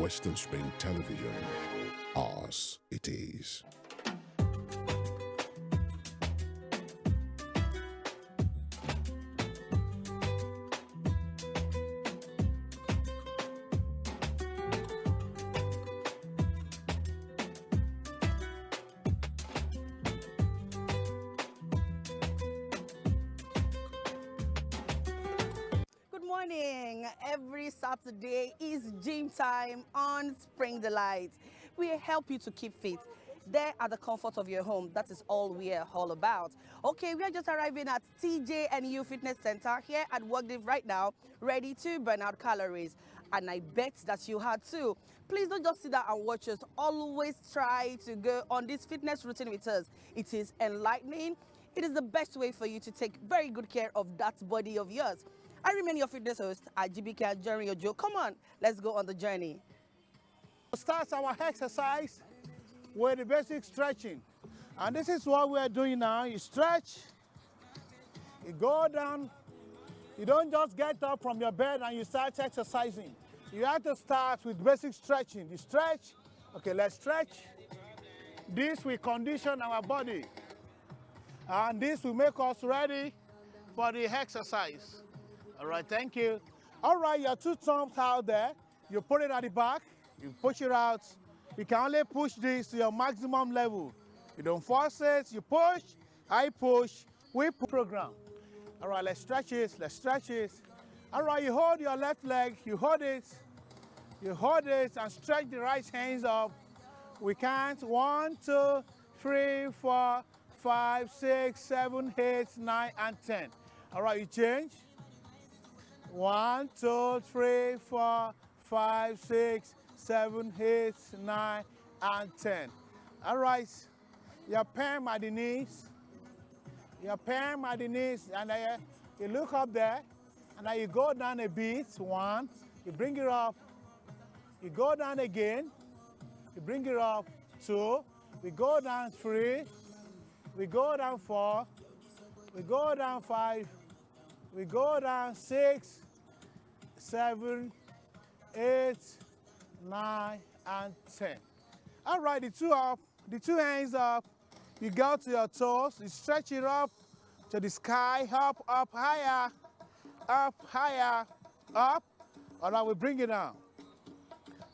Western Spring Television. Ours it is. Every Saturday is gym time on Spring Delight. We help you to keep fit there at the comfort of your home. That is all we are all about. Okay, we are just arriving at TJ&U Fitness Center here at Workdiv right now, ready to burn out calories. And I bet that you had too. Please don't just sit down and watch us. Always try to go on this fitness routine with us. It is enlightening. It is the best way for you to take very good care of that body of yours. I remain your fitness host, Ajibike Anjorin. Come on, let's go on the journey. Start our exercise with the basic stretching. And this is what we're doing now. You stretch, you go down. You don't just get up from your bed and you start exercising. You have to start with basic stretching. You stretch. Okay, let's stretch. This will condition our body. And this will make us ready for the exercise. All right, thank you. All right, your two thumbs out there. You put it at the back. You push it out. You can only push this to your maximum level. You don't force it. You push. I push. We push. Program. All right, let's stretch it. Let's stretch it. All right, you hold your left leg. You hold it. You hold it and stretch the right hands up. We count 1, 2, 3, 4, 5, 6, 7, 8, 9, and 10. All right, you change. 1, 2, 3, 4, 5, 6, 7, 8, 9, and 10. All right, your palm at the knees. Your palm at the knees, and then you look up there, and then you go down a bit. 1, you bring it up. You go down again. You bring it up. 2, we go down 3. We go down 4. We go down 5. We go down 6, 7, 8, 9, and 10. All right, the two up, the two hands up. You go to your toes, you stretch it up to the sky, up, up, higher, up, higher, up. All right, we bring it down.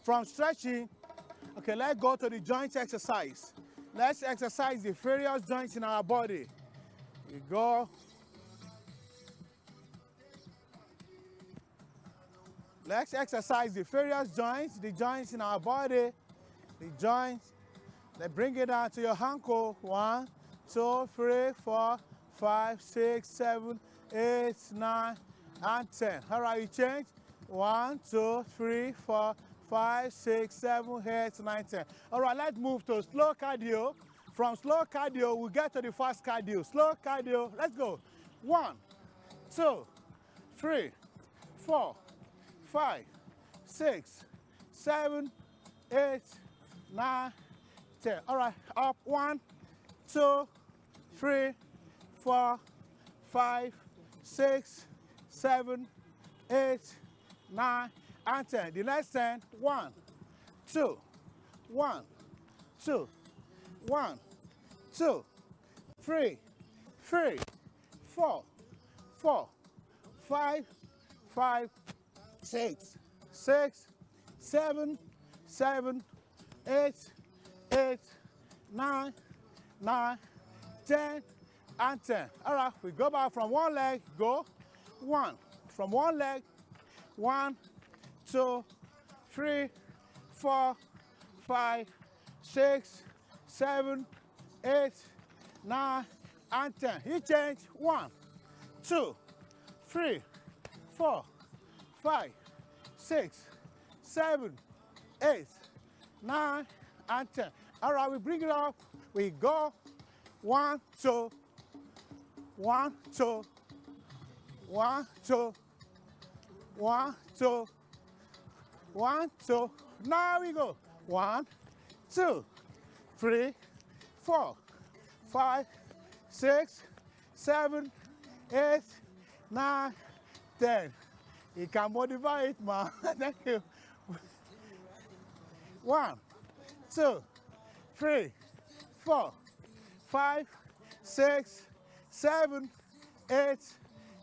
From stretching, okay, let's go to the joint exercise. Let's exercise the various joints in our body. You go. Let's exercise the various joints, the joints in our body, the joints. Let's bring it down to your ankle. 1, 2, 3, 4, 5, 6, 7, 8, 9, and 10. All right, you change. 1, 2, 3, 4, 5, 6, 7, 8, 9, 10. All right, let's move to slow cardio. From slow cardio, we get to the fast cardio. Slow cardio, let's go. 1, 2, 3, 4, 5, 6, 7, 8, 9, 10. All right, up. 1, 2, 3, 4, 5, 6, 7, 8, 9, and 10. The next 10. 1, 2, 1, 2, 1, 2, 3, 3, 4, 4, 5, 5, 6, 6, 7, 7, 8, 8, 9, 9, 10, and 10. All right, we go back from one leg, go. 1, from one leg. 1, 2, 3, 4, 5, 6, 7, 8, 9, and 10. You change. 1, 2, 3, 4, 5, 6, 7, 8, 9, and 10. All right, we bring it up. We go. 1, 2, 1, 2, 1, 2, 1, 2, 1, 2. Now we go. 1, 2, 3, 4, 5, 6, 7, 8, 9, 10. You can modify it, man. Thank you. 1, 2, 3, 4, 5, 6, 7, 8,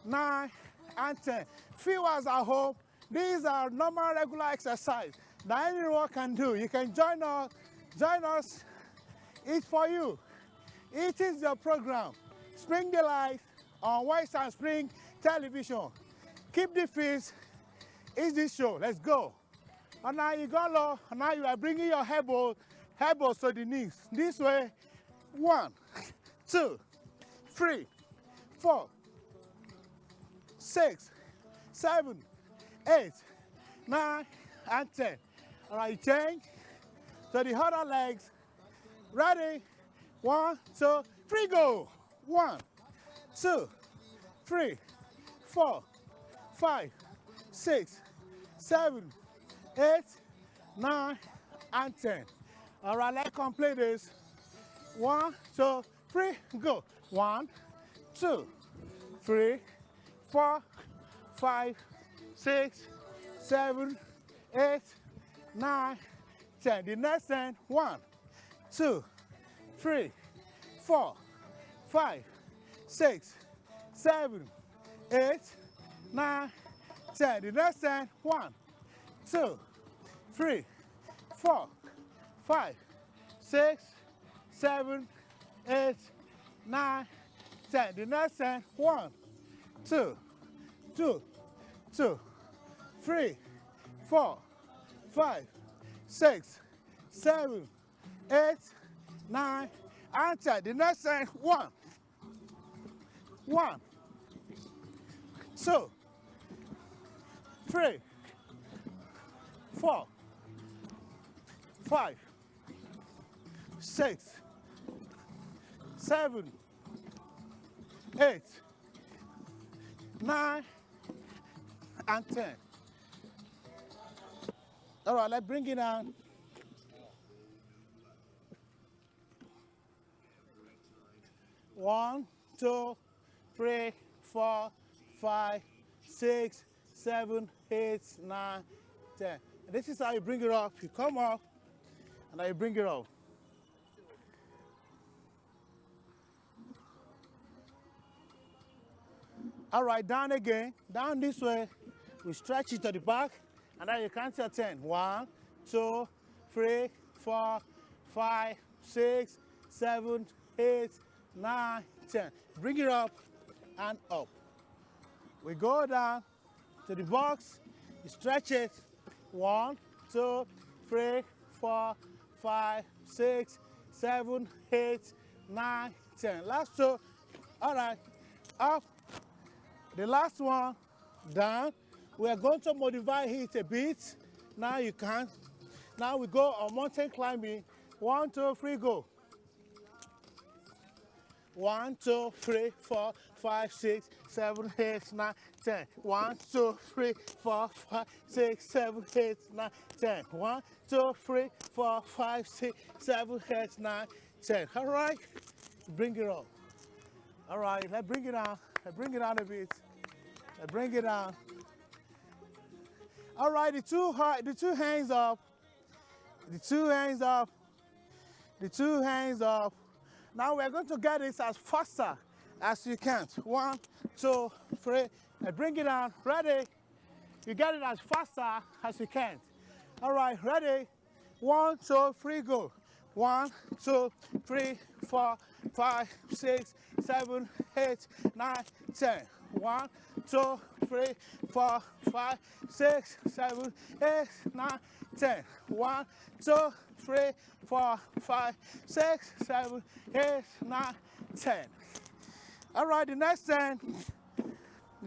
9, and 10. Viewers at home, these are normal regular exercise that anyone can do. You can join us. It's for you. It is your program, Spring Delight on West and Spring Television. Keep the feet. It's this show. Let's go. And now you go low. And now you are bringing your elbows to the knees. This way. 1, 2, 3, 4, 6, 7, 8, 9, and 10. All right, change to the other legs. Ready? 1, 2, 3, go. 1, 2, 3, 4, 5, 6, 7, 8, 9, and 10. All right, let's complete this. 1, 2, 3, go. 1, 2, 3, 4, 5, 6, 7, 8, 9, 10. The next 10. 1, 2, 3, 4, 5, 6, 7, 8, 9, 10. The next 10. 1, 2, 3, 4, 5, 6, 7, 8, 9, 10. The next 10. 1, 2, 3, 4, 5, 6, 7, 8, 9, and 10. The next 10. 1, 2, 3, 4, 5, 6, 7, 8, 9, and 10. All right, let's bring it down. One, 2, 3, 4, 5, 6, 7, 8, 9, 10. And this is how you bring it up. You come up, and then you bring it up. All right, down again. Down this way. We stretch it to the back, and then you count your 10. 1, 2, 3, 4, 5, 6, 7, 8, 9, 10. Bring it up and up. We go down to the box. You stretch it. 1, 2, 3, 4, 5, 6, 7, 8, 9, 10. Last two. All right. Up. The last one. Down. We are going to modify it a bit. Now you can. Now we go on mountain climbing. 1, 2, 3, go. 1, 2, 3, 4, 5, 6, 7, 8, 9, 10. 1, 2, 3, 4, 5, 6, 7, 8, 9, 10. 1, 2, 3, 4, 5, 6, 7, 8, 9, 10. All right, bring it up. All right, let's bring it down. Let's bring it down a bit. Let's bring it down. All right, the two hands up. The two hands up. The two hands up. Now we're going to get this as faster as you can. 1, 2, 3, and bring it down. Ready? You get it as faster as you can. All right, ready? 1, 2, 3, go. 1, 2, 3, 4, 5, 6, 7, 8, 9, 10. 1, 2, 3, 4, 5, 6, 7, 8, 9, 10. 1, 2, 3, 4, 5, 6, 7, 8, 9, 10. All right, the next 10.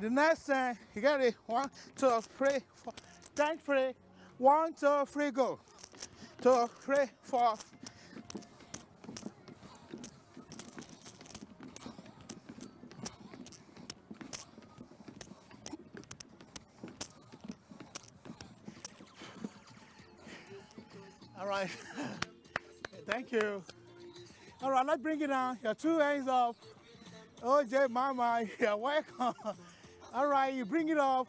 The next 10, you get it. 1, 2, 3, 4, 10, 3. 1, 2, 3, go. 2, 3, 4. All right, thank you. All right, let's bring it down. Your two hands up. OJ, Mama, you're welcome. All right, you bring it up.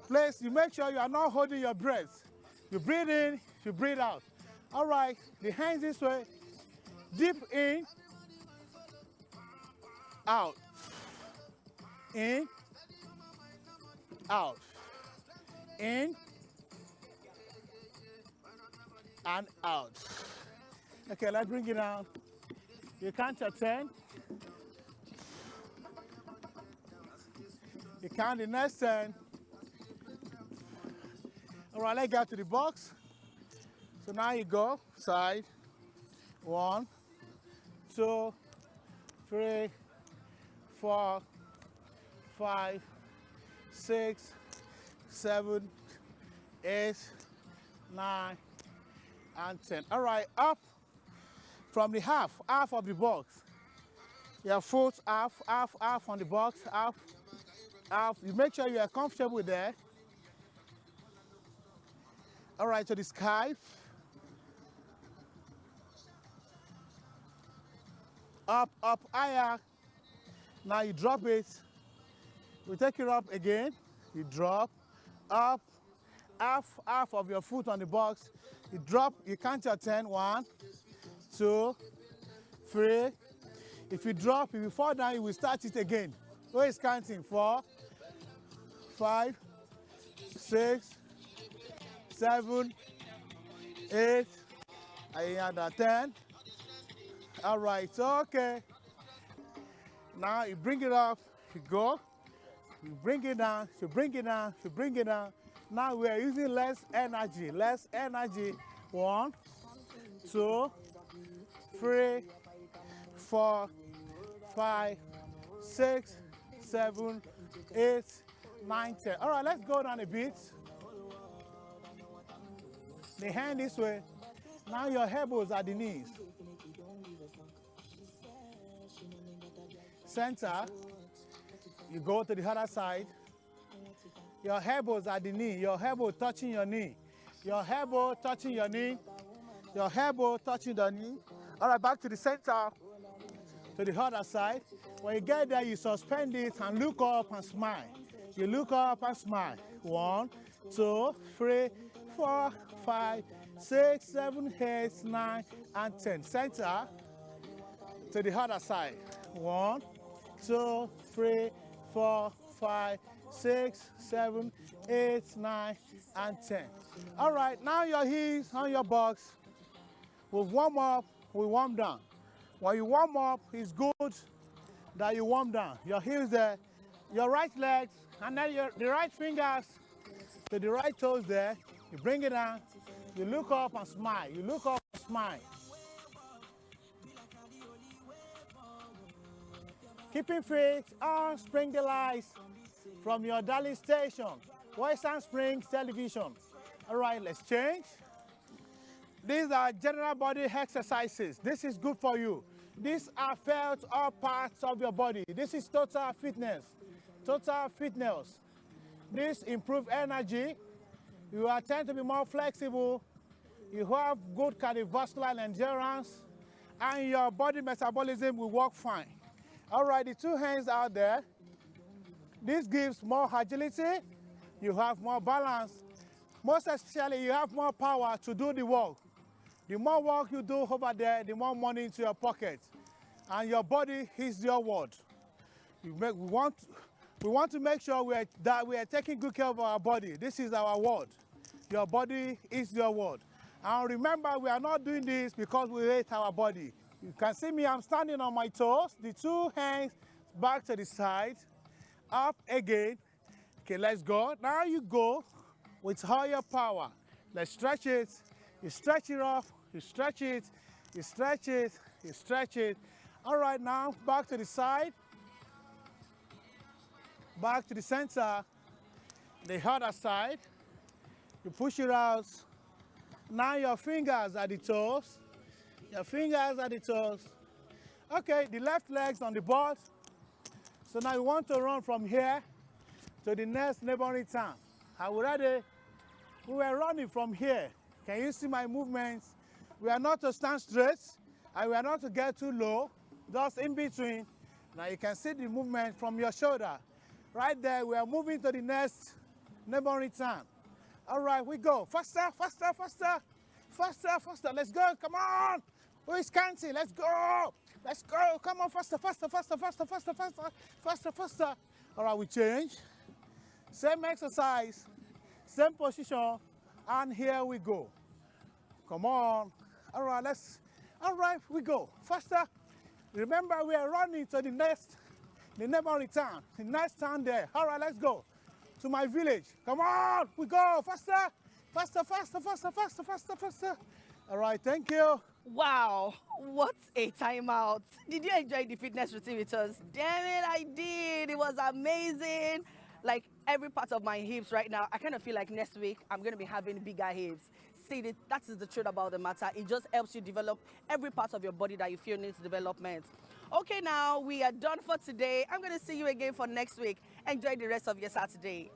Please, you make sure you are not holding your breath. You breathe in, you breathe out. All right, the hands this way. Deep in, out. In, out. In, and out. Okay, let's bring it down. You count to 10. You count the next 10. All right, let's get to the box. So now you go side. 1, 2, 3, 4, 5, 6, 7, 8, 9, and 10. All right, up from the half of the box. Your foot half on the box, half. You make sure you are comfortable there. All right, to the sky. Up, higher. Now you drop it. We take it up again. You drop, up, half of your foot on the box. You drop, you count your 10. 1, 2, 3. If you drop, if you fall down, you will start it again. Who is counting? 4, 5, 6, 7, 8, and 10. All right, okay. Now you bring it up, you go, you bring it down, you bring it down, you bring it down. Now we are using less energy. 1, 2, 3, 4, 5, 6, 7, 8, 9, 10. All right, let's go down a bit. The hand this way. Now your elbows are the knees. Center. You go to the other side. Your elbows are the knee. Your elbow touching your knee. Your elbow touching your knee. Your elbow touching the knee. All right, back to the center. To the other side. When you get there, you suspend it and look up and smile. You look up and smile. 1, 2, 3, 4, 5, 6, 7, 8, 9, and 10. Center to the other side. 1, 2, 3, 4, 5, 6, 7, 8, 9, and 10. All right, now your heels on your box. We warm up, we warm down. When you warm up, it's good that you warm down. Your heels there, your right legs, and then the right fingers to the right toes there. You bring it down. You look up and smile. You look up and smile. Keeping fit on Spring Delights from your darling station, Western Springs Television. All right, let's change. These are general body exercises. This is good for you. These are felt all parts of your body. This is total fitness. Total fitness. This improves energy. You are tend to be more flexible. You have good cardiovascular endurance, and your body metabolism will work fine. All right, the two hands out there. This gives more agility. You have more balance. Most especially, you have more power to do the work. The more work you do over there, the more money into your pocket. And your body is your word. We want to make sure that we are taking good care of our body. This is our word. Your body is your word. And remember, we are not doing this because we hate our body. You can see me, I'm standing on my toes. The two hands back to the side. Up again. Okay, let's go. Now you go with all your power. Let's stretch it. You stretch it off. You stretch it. You stretch it. You stretch it. All right, now back to the side. Back to the center. The other side. You push it out. Now your fingers are the toes. Your fingers are the toes. Okay, the left leg's on the board. So now you want to run from here to the next neighboring town. Are we ready? We were running from here. Can you see my movements? We are not to stand straight, and we are not to get too low, just in between. Now you can see the movement from your shoulder. Right there, we are moving to the next neighboring town. All right, we go. Faster, faster, faster. faster, faster. Let's go. Come on. Who is counting? Let's go. Let's go. Come on, faster, faster, faster, faster, faster, faster, faster, faster. All right, we change. Same exercise, same position, and here we go. Come on. All right, we go. Faster. Remember, we are running to the neighboring town, the next town there. All right, let's go to my village. Come on, we go. Faster, faster, faster, faster, faster, faster, faster. All right, thank you. Wow, what a timeout. Did you enjoy the fitness routine with us? Damn it, I did. It was amazing. Like every part of my hips right now, I kind of feel like next week I'm going to be having bigger hips. See, that is the truth about the matter. It just helps you develop every part of your body that you feel needs development. Okay, now we are done for today. I'm going to see you again for next week. Enjoy the rest of your Saturday.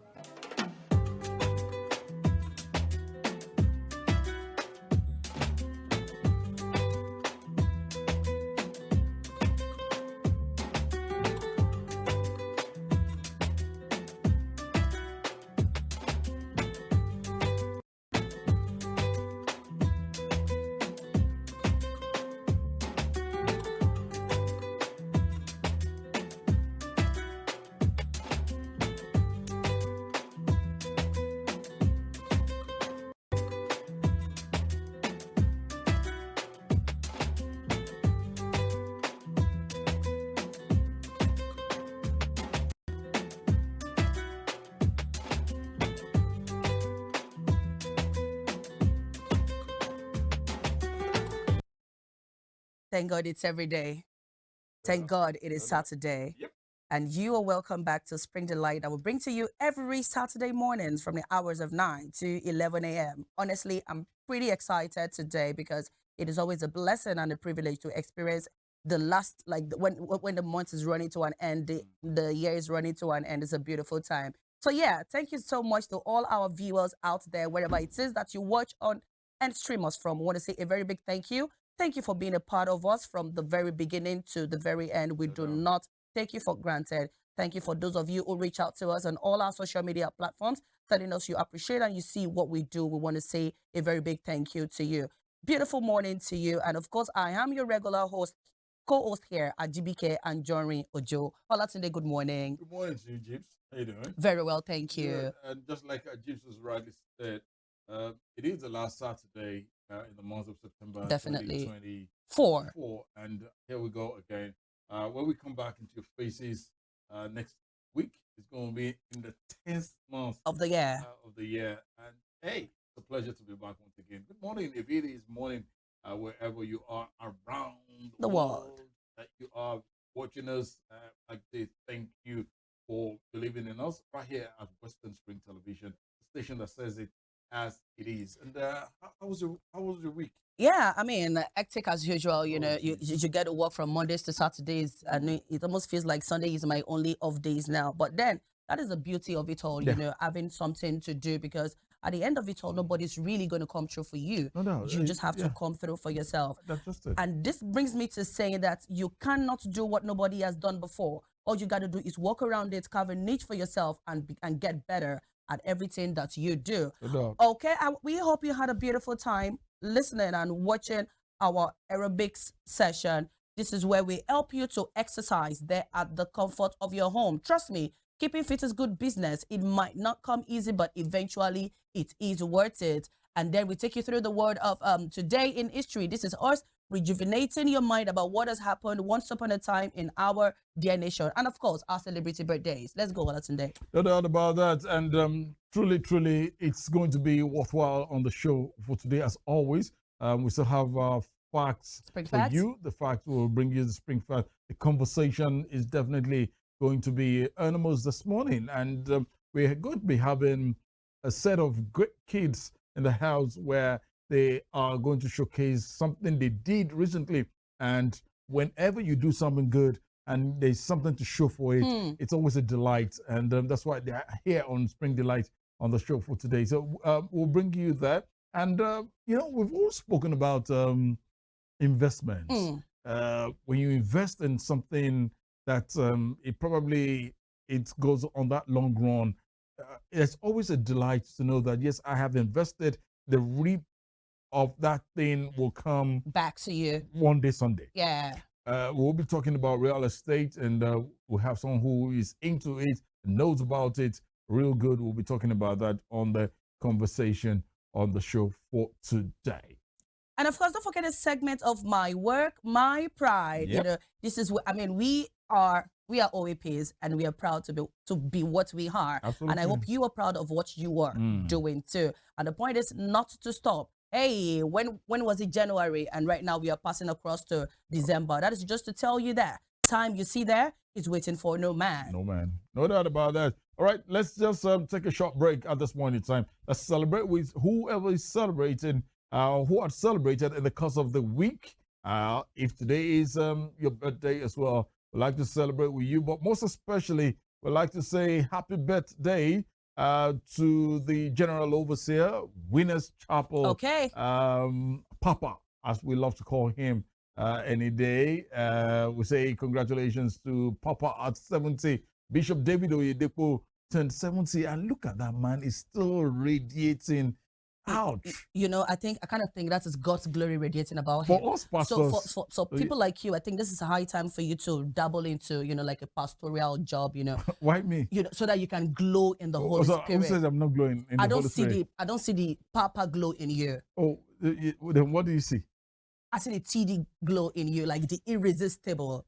Thank God it's every day. Thank God it is Saturday. Yep. And you are welcome back to Spring Delight. I will bring to you every Saturday mornings from the hours of 9 to 11 a.m. Honestly, I'm pretty excited today because it is always a blessing and a privilege to experience the last, like when the month is running to an end, the year is running to an end. It's a beautiful time. So yeah, thank you so much to all our viewers out there, wherever it is that you watch on and stream us from. I want to say a very big thank you. Thank you for being a part of us from the very beginning to the very end. We do not take you for granted. Thank you for those of you who reach out to us on all our social media platforms, telling us you appreciate and you see what we do. We want to say a very big thank you to you. Beautiful morning to you. And of course, I am your regular host, co-host here, Ajibike Anjorin Ojo. Olasunbo, good morning. Good morning to you, Jibs. How you doing? Very well, thank you. Good. And just like Jibs was rightly said, it is the last Saturday in the month of September. Definitely. 2024. And here we go again. When we come back into your faces next week, it's going to be in the 10th month of the year. And hey, it's a pleasure to be back once again. Good morning, if it is morning, wherever you are around the world that you are watching us. I say thank you for believing in us right here at Western Spring Television, the station that says it as it is. And how was your week? Yeah, I mean, hectic as usual. You know, you get to work from Mondays to Saturdays, and it almost feels like Sunday is my only off days now. But then that is the beauty of it all, you know, having something to do, because at the end of it all, nobody's really going to come through for you. No, you just have to come through for yourself. That's just it. And this brings me to saying that you cannot do what nobody has done before. All you got to do is walk around it, carve a niche for yourself, and get better at everything that you do. Okay, we hope you had a beautiful time listening and watching our aerobics session. This is where we help you to exercise there at the comfort of your home. Trust me, keeping fit is good business. It might not come easy, but eventually it is worth it. And then we take you through the word of today in history. This is us rejuvenating your mind about what has happened once upon a time in our dear nation. And of course, our celebrity birthdays. Let's go, Olasunbo. No doubt about that. And truly, it's going to be worthwhile on the show for today, as always. We still have facts Spring for facts. you. The facts will bring you the spring fact. The conversation is definitely going to be animals this morning. And we're going to be having a set of great kids in the house where they are going to showcase something they did recently. And whenever you do something good and there's something to show for it, it's always a delight. And that's why they're here on Spring Delight on the show for today. So we'll bring you that. And, you know, we've all spoken about investments. When you invest in something that it goes on that long run, it's always a delight to know that, yes, I have invested, the of that thing will come Back to you. one day Sunday. Yeah. We'll be talking about real estate, and we'll have someone who is into it, knows about it real good. We'll be talking about that on the conversation on the show for today. And of course, don't forget a segment of My Work, My Pride. Yep. You know, this is what I mean. We are OAPs, and we are proud to be what we are. Absolutely. And I hope you are proud of what you are doing too. And the point is not to stop. Hey, when was it January? And right now we are passing across to December. That is just to tell you that time you see there is waiting for no man. No man. No doubt about that. All right, let's just take a short break at this point in time. Let's celebrate with whoever is celebrating, who are celebrated in the course of the week. If today is your birthday as well, we'd like to celebrate with you. But most especially, we'd like to say happy birthday to the General Overseer, Winners Chapel. Okay. Papa, as we love to call him any day. We say congratulations to Papa at 70. Bishop David Oyedepo turned 70, and look at that man, is still radiating. Ouch. You know, I kind of think that is God's glory radiating about For him. us pastors. So people like you, I think this is a high time for you to dabble into, you know, like a pastoral job, you know. Why me? You know, so that you can glow in the Holy So, Spirit. who says I'm not glowing in the Holy Spirit? I don't see the Papa glow in you. Oh, then what do you see? I see the TD glow in you, like the irresistible.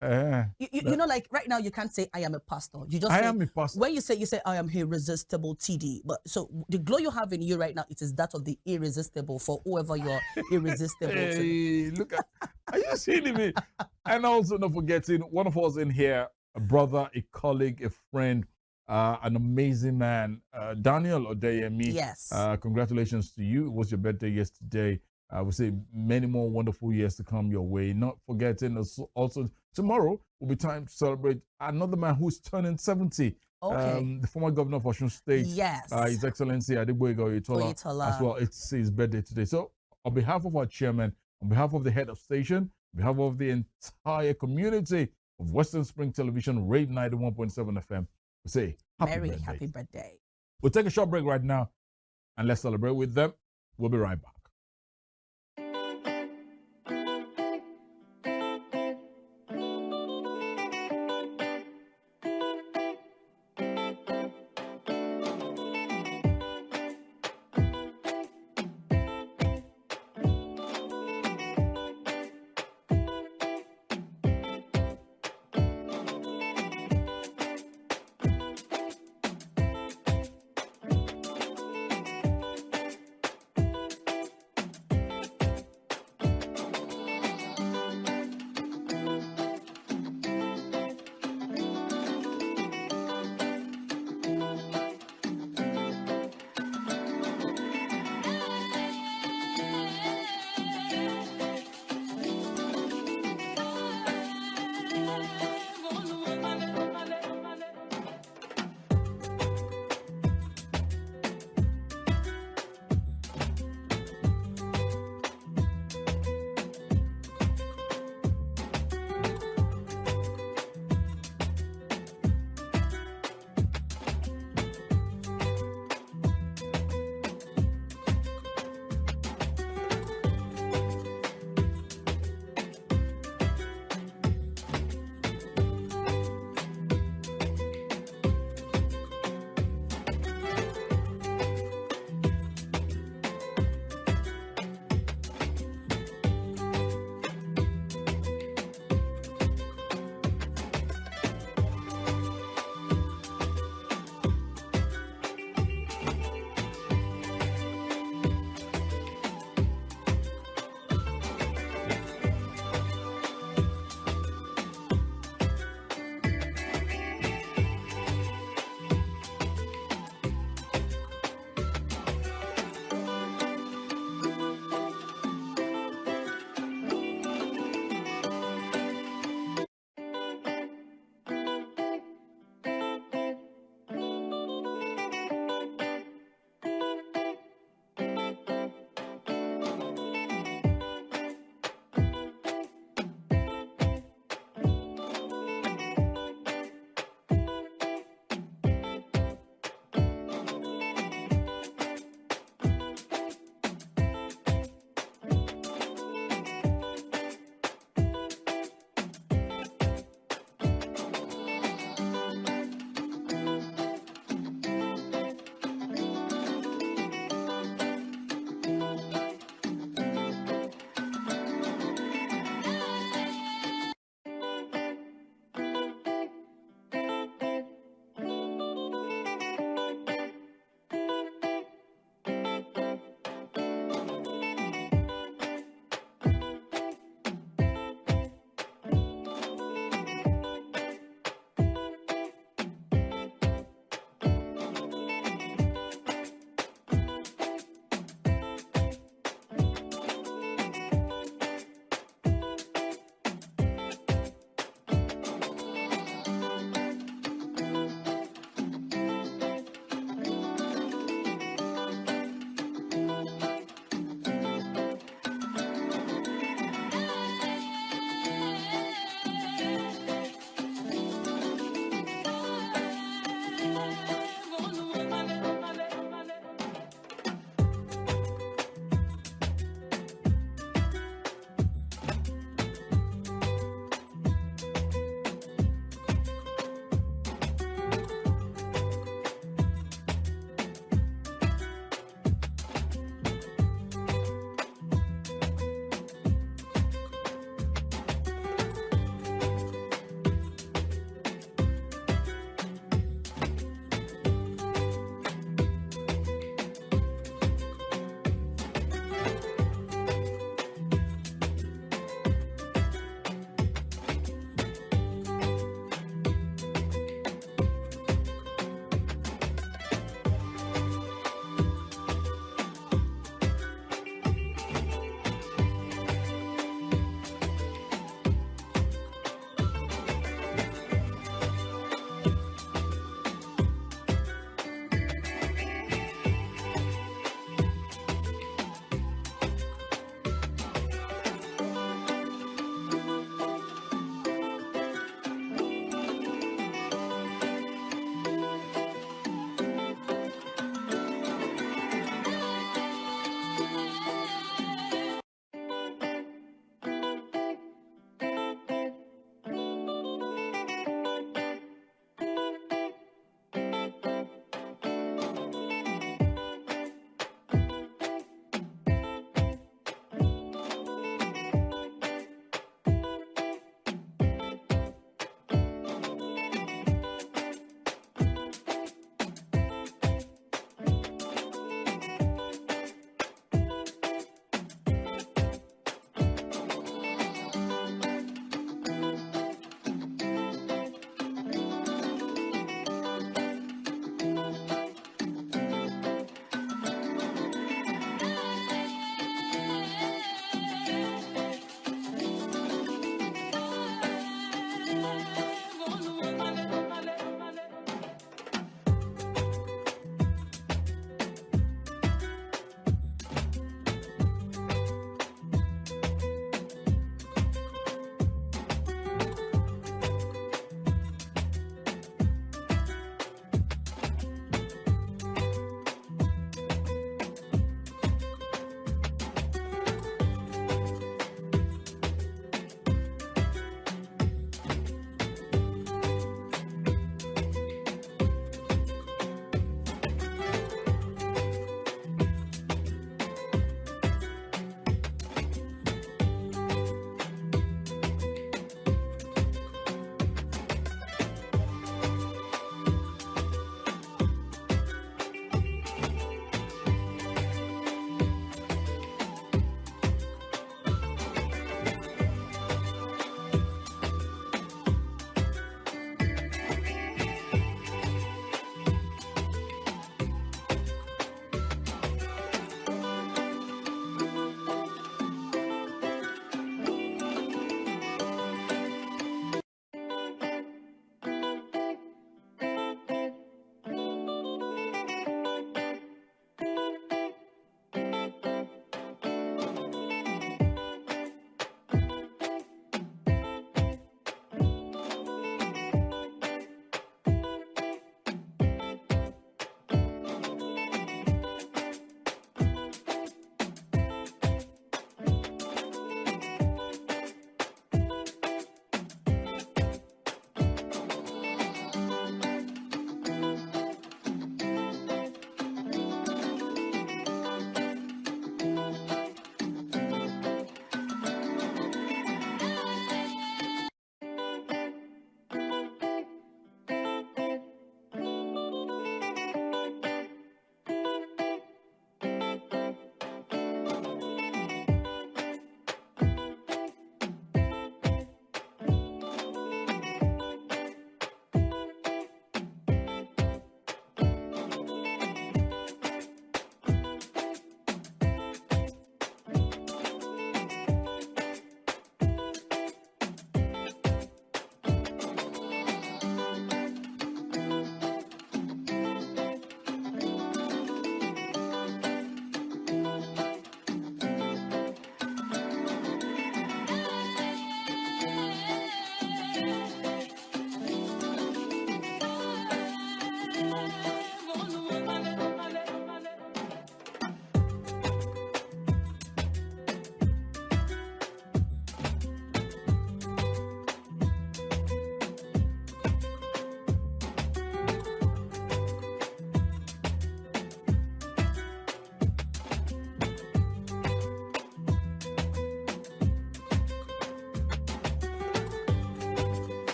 Uh, You know, like right now you can't say I am a pastor. You just I say, am a pastor. When you say I am irresistible TD. But so the glow you have in you right now, it is that of the irresistible for whoever you're irresistible to. Hey, look at, are you seeing me? And also not forgetting one of us in here, a brother, a colleague, a friend, an amazing man, Daniel Adeyemo. Yes. Congratulations to you. It was your birthday yesterday. I would say many more wonderful years to come your way. Not forgetting also tomorrow will be time to celebrate another man who's turning 70. Okay. The former governor of Osun State. Yes. His Excellency Adeyemo Oyetola. as well. It's his birthday today. So on behalf of our chairman, on behalf of the head of station, on behalf of the entire community of Western Spring Television, Rave 91.7 FM, we say happy birthday. We'll take a short break right now and let's celebrate with them. We'll be right back.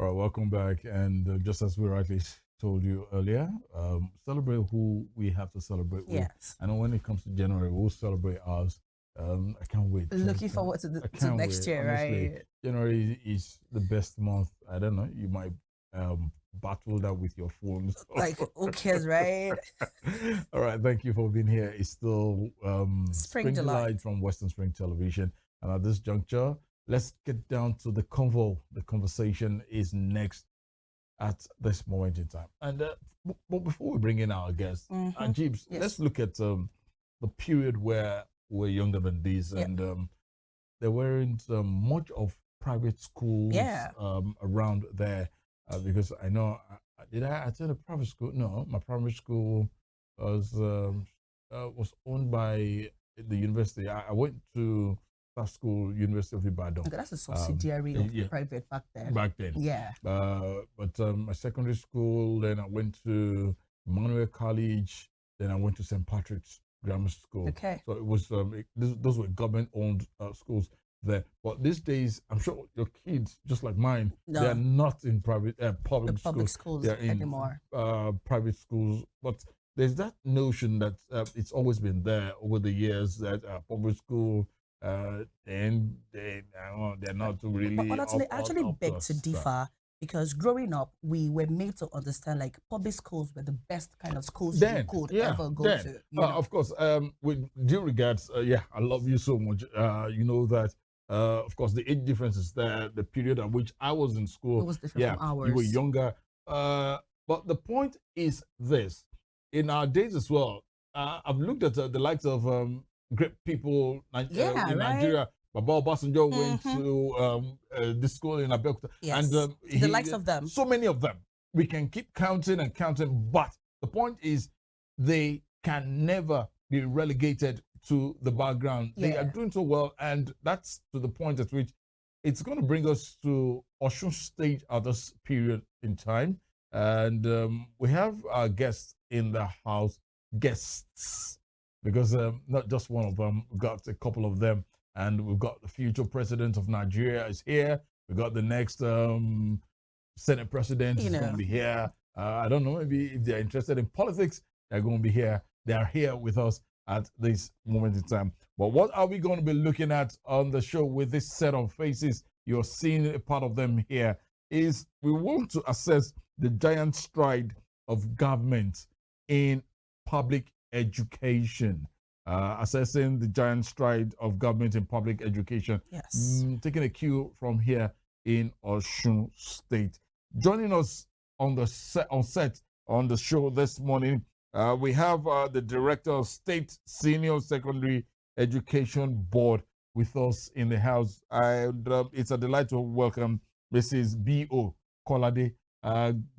All right, welcome back. And just as we rightly told you earlier, celebrate who we have to celebrate with. Yes. I know when it comes to January, we'll celebrate ours. I can't wait. Looking forward to next year, honestly. right? January is the best month. I don't know. You might battle that with your phones. Like, who cares, right? All right. Thank you for being here. It's still Spring Delight from Western Spring Television. And at this juncture, let's get down to the convo. The conversation is next at this moment in time. And but before we bring in our guests, Ajibs, Yes. let's look at the period where we're younger than this, and there weren't much of private schools around there, because I know, did I attend a private school? No, my primary school was owned by the university. I went to staff school, University of Ibadan. Okay, that's a subsidiary of private back then. Back then. Yeah. But my secondary school, then I went to Emmanuel College, then I went to St. Patrick's Grammar School. Okay. So it was those were government-owned schools there. But these days, I'm sure your kids, just like mine, they are not in private public schools. They're in anymore. Private schools. But there's that notion that it's always been there over the years that public school, and they're not really. But honestly, I actually beg to differ, because growing up, we were made to understand like public schools were the best kind of schools you could ever go to. Of course, with due regards, I love you so much. You know that, of course, the age difference is there. The period at which I was in school, it was different from ours. You were younger. But the point is this: in our days as well, I've looked at the likes of great people in Nigeria. Baba Obasanjo went to this school in Abeokuta. Yes. And the likes of them. So many of them. We can keep counting and counting, but the point is they can never be relegated to the background. They are doing so well, and that's to the point at which it's going to bring us to Osun State at this period in time. And we have our guests in the house, because not just one of them, we've got a couple of them. And we've got the future president of Nigeria is here. We've got the next Senate president is going to be here. I don't know, maybe if they're interested in politics, they're going to be here. They are here with us at this moment in time. But what are we going to be looking at on the show with this set of faces? You're seeing a part of them here. Is we want to assess the giant stride of government in public education. Assessing the giant stride of government in public education. Yes. Taking a cue from here in Osun State. Joining us on the set on the show this morning, we have the Director of State Senior Secondary Education Board with us in the house. It's a delight to welcome Mrs. B.O. Kolade.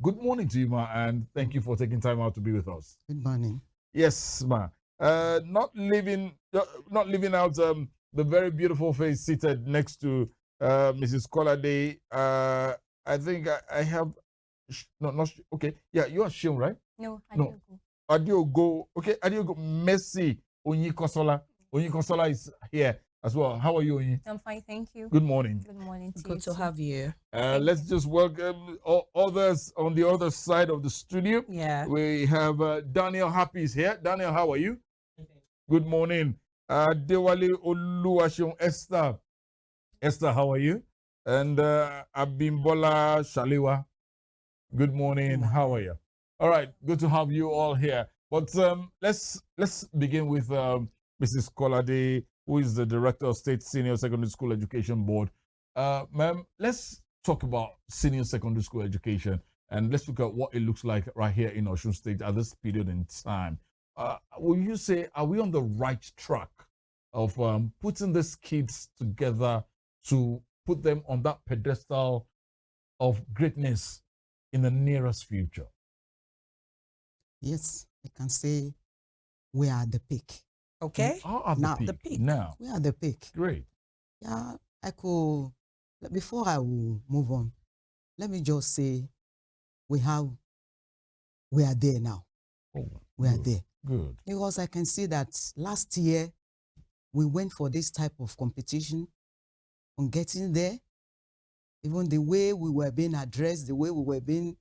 Good morning to you, ma, and thank you for taking time out to be with us. Good morning. Yes, ma. Not leaving out the very beautiful face seated next to Mrs. Kolade. I think I have okay. Yeah, you are Shion, right? No, Adeyemo. Okay, Adeyemo. Messi Onyikosola. Onyikosola is here as well. How are you, Onyi? I'm fine, thank you. Good morning. Good morning to Good you to too. have you. Let's just welcome others on the other side of the studio. Yeah. We have Daniel Happy is here. Daniel, how are you? Good morning. Dewale Oluwaseun Esther. Esther, how are you? And Abimbola Shalewa. Good morning. How are you? All right. Good to have you all here. But let's begin with Mrs. Kolade, who is the Director of State Senior Secondary School Education Board. Ma'am, let's talk about senior secondary school education, and let's look at what it looks like right here in Osun State at this period in time. Will you say, are we on the right track of putting these kids together to put them on that pedestal of greatness in the nearest future? Yes, I can say we are at the peak. Okay. Now, the peak. Now. We are at the peak. Great. Yeah, before I will move on, let me just say we are there now. Oh, we are there. Good. Because I can see that last year we went for this type of competition on getting there. Even the way we were being addressed, the way we were being,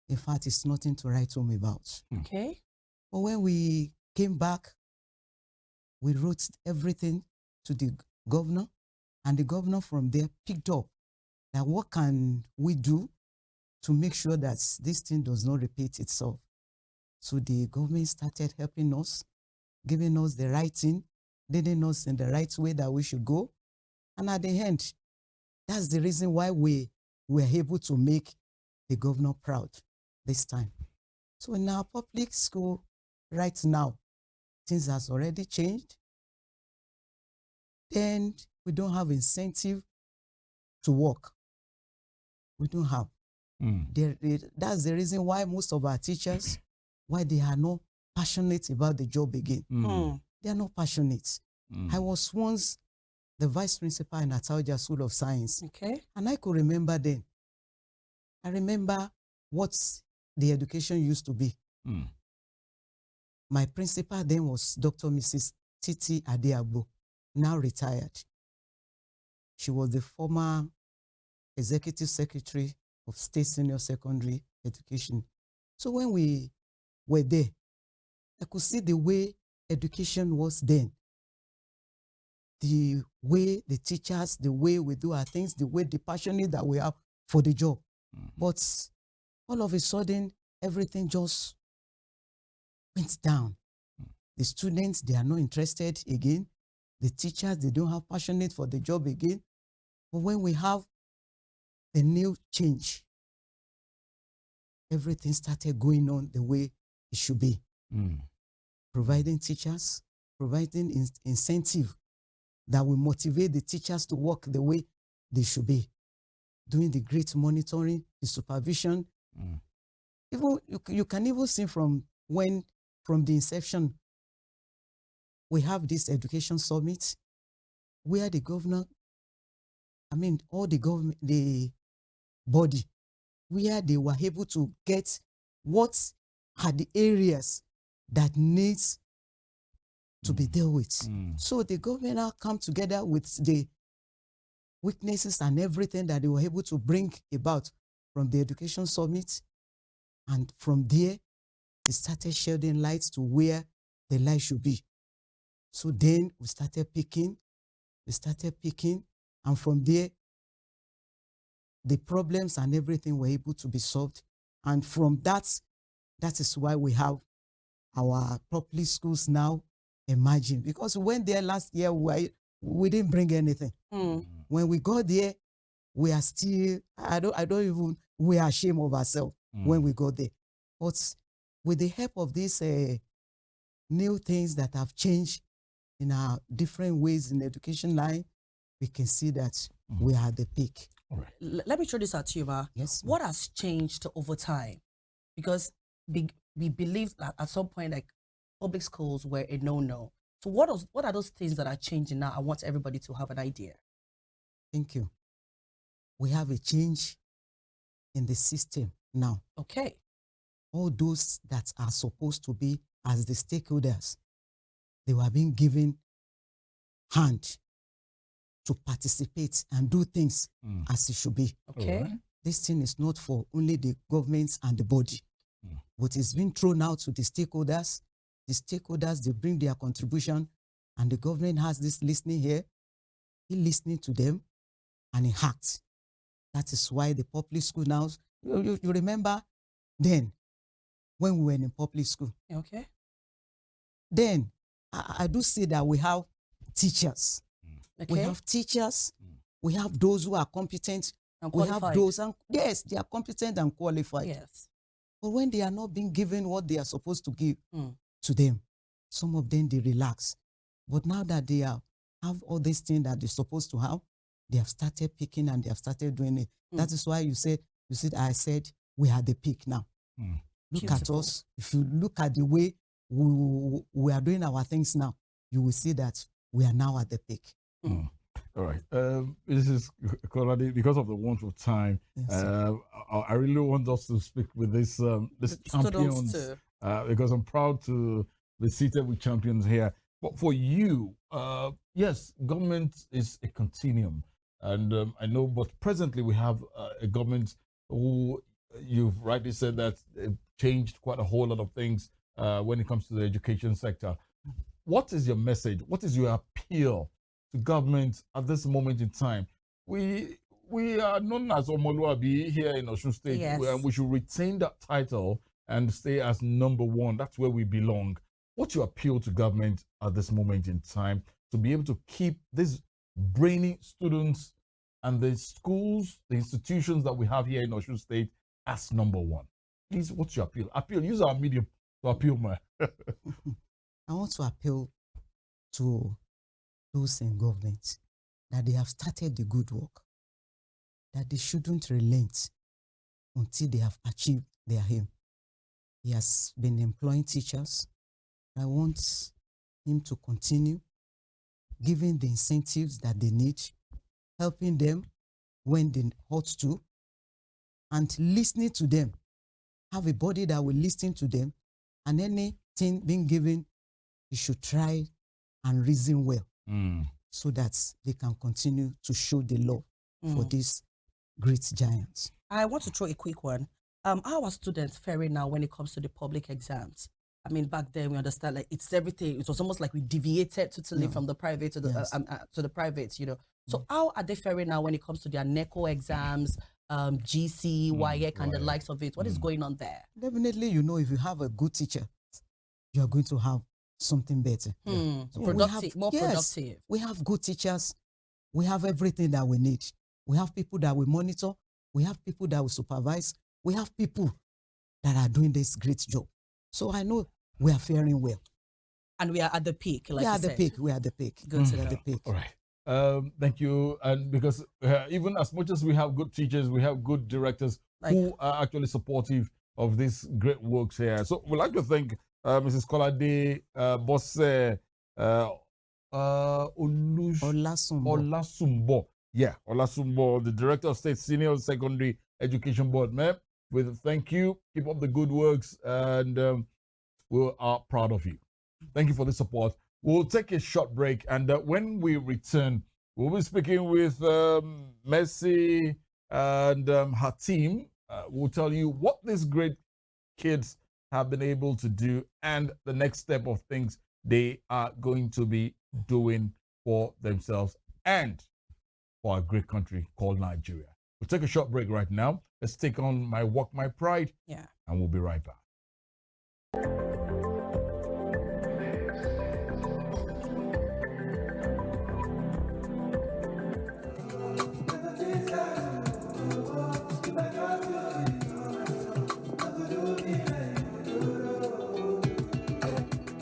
in fact, it's nothing to write home about. Okay. But when we came back, we wrote everything to the governor, and the governor from there picked up that what can we do to make sure that this thing does not repeat itself. So the government started helping us, giving us the right thing, leading us in the right way that we should go. And at the end, that's the reason why we were able to make the governor proud this time. So in our public school right now, things has already changed. Then we don't have incentive to work. We don't have. That's the reason why most of our teachers, why they are not passionate about the job again. They are not passionate. I was once the vice principal in Atauja School of Science. Okay. And I could remember then. I remember what the education used to be. My principal then was Dr. Mrs. Titi Adeyemo, now retired. She was the former executive secretary of State Senior Secondary Education. So when we were there, I could see the way education was then. The way the teachers, the way we do our things, the way the passionate that we have for the job. But all of a sudden, everything just went down. The students, they are not interested again. The teachers, they don't have passionate for the job again. But when we have the new change, everything started going on the way it should be. Providing teachers, providing incentive that will motivate the teachers to work the way they should be. Doing the great monitoring, the supervision. Even you can even see from the inception, we have this education summit where the governor, all the government, the body, where they were able to get what are the areas that needs to be dealt with. So the government now come together with the weaknesses and everything that they were able to bring about from the education summit. And from there, it started shedding light to where the light should be. So then we started picking, and from there, the problems and everything were able to be solved. And from that is why we have our public schools now emerging. Because we went there last year, we didn't bring anything. When we got there, we are still, we are ashamed of ourselves when we got there. But with the help of these new things that have changed in our different ways in the education line, we can see that we are at the peak. All right. Let me throw this at you, Ma. Yes. What has changed over time? Because we believe that at some point, like, public schools were a no-no. So what are those things that are changing now? I want everybody to have an idea. Thank you. We have a change in the system now. Okay. All those that are supposed to be as the stakeholders, they were being given hand to participate and do things as it should be. Okay. This thing is not for only the governments and the body, but it's been thrown out to the stakeholders. The stakeholders, they bring their contribution, and the government has this listening here. He listening to them, and he acts. That is why the public school now, you remember then, when we were in public school. Okay. Then, I do see that we have teachers. Okay. We have teachers. We have those who are competent. And we qualified. have those, yes, they are competent and qualified. Yes. But when they are not being given what they are supposed to give to them, some of them, they relax. But now that they have all these things that they're supposed to have, they have started picking and they have started doing it. That is why I said, we are at the peak now. Look Beautiful. at us. If you look at the way we are doing our things now, you will see that we are now at the peak. All right. This is Kolade. Because of the want of time, Yes, I really want us to speak with this champions too. because I'm proud to be seated with champions here. But for you, yes, government is a continuum. And I know, but presently we have a government who, you've rightly said that changed quite a whole lot of things when it comes to the education sector. What is your message? What is your appeal to government at this moment in time? We are known as Omoluabi here in Osun State. Yes. We should retain that title and stay as number one. That's where we belong. What's your appeal to government at this moment in time to be able to keep these brainy students and the schools, the institutions that we have here in Osun State as number one? Please, what's your appeal? Appeal. Use our medium to appeal, man. I want to appeal to those in government that they have started the good work, that they shouldn't relent until they have achieved their aim. He has been employing teachers. I want him to continue giving the incentives that they need, helping them when they ought to, and listening to them. Have a body that will listen to them, and anything being given, you should try and reason well so that they can continue to show the love for these great giants. I want to throw a quick one. How are students faring now when it comes to the public exams? I mean, back then we understand like it's everything. It was almost like we deviated totally from the private to the private, you know. So how are they faring now when it comes to their NECO exams, GC, WAEC, and the likes of it? What is going on there? Definitely, you know, if you have a good teacher, you are going to have something better. So productive, more productive. We have good teachers. We have everything that we need. We have people that we monitor. We have people that we supervise. We have people that are doing this great job. So I know we are faring well. And we are at the peak, like we are you at the said. peak. We are at the peak. Good to We are know. at the peak. All right. Thank you. And because even as much as we have good teachers, we have good directors who are actually supportive of these great works here. So we'd like to thank Mrs. Kolade, Bose, Olasunbo. Yeah, Olasunbo, the Director of State Senior Secondary Education Board. Ma'am, with thank you. Keep up the good works, and we are proud of you. Thank you for the support. We'll take a short break, and when we return, we'll be speaking with Mercy and her team. We'll tell you what these great kids have been able to do and the next step of things they are going to be doing for themselves and for a great country called Nigeria. We'll take a short break right now. Let's take on My Walk, My Pride. Yeah. And we'll be right back.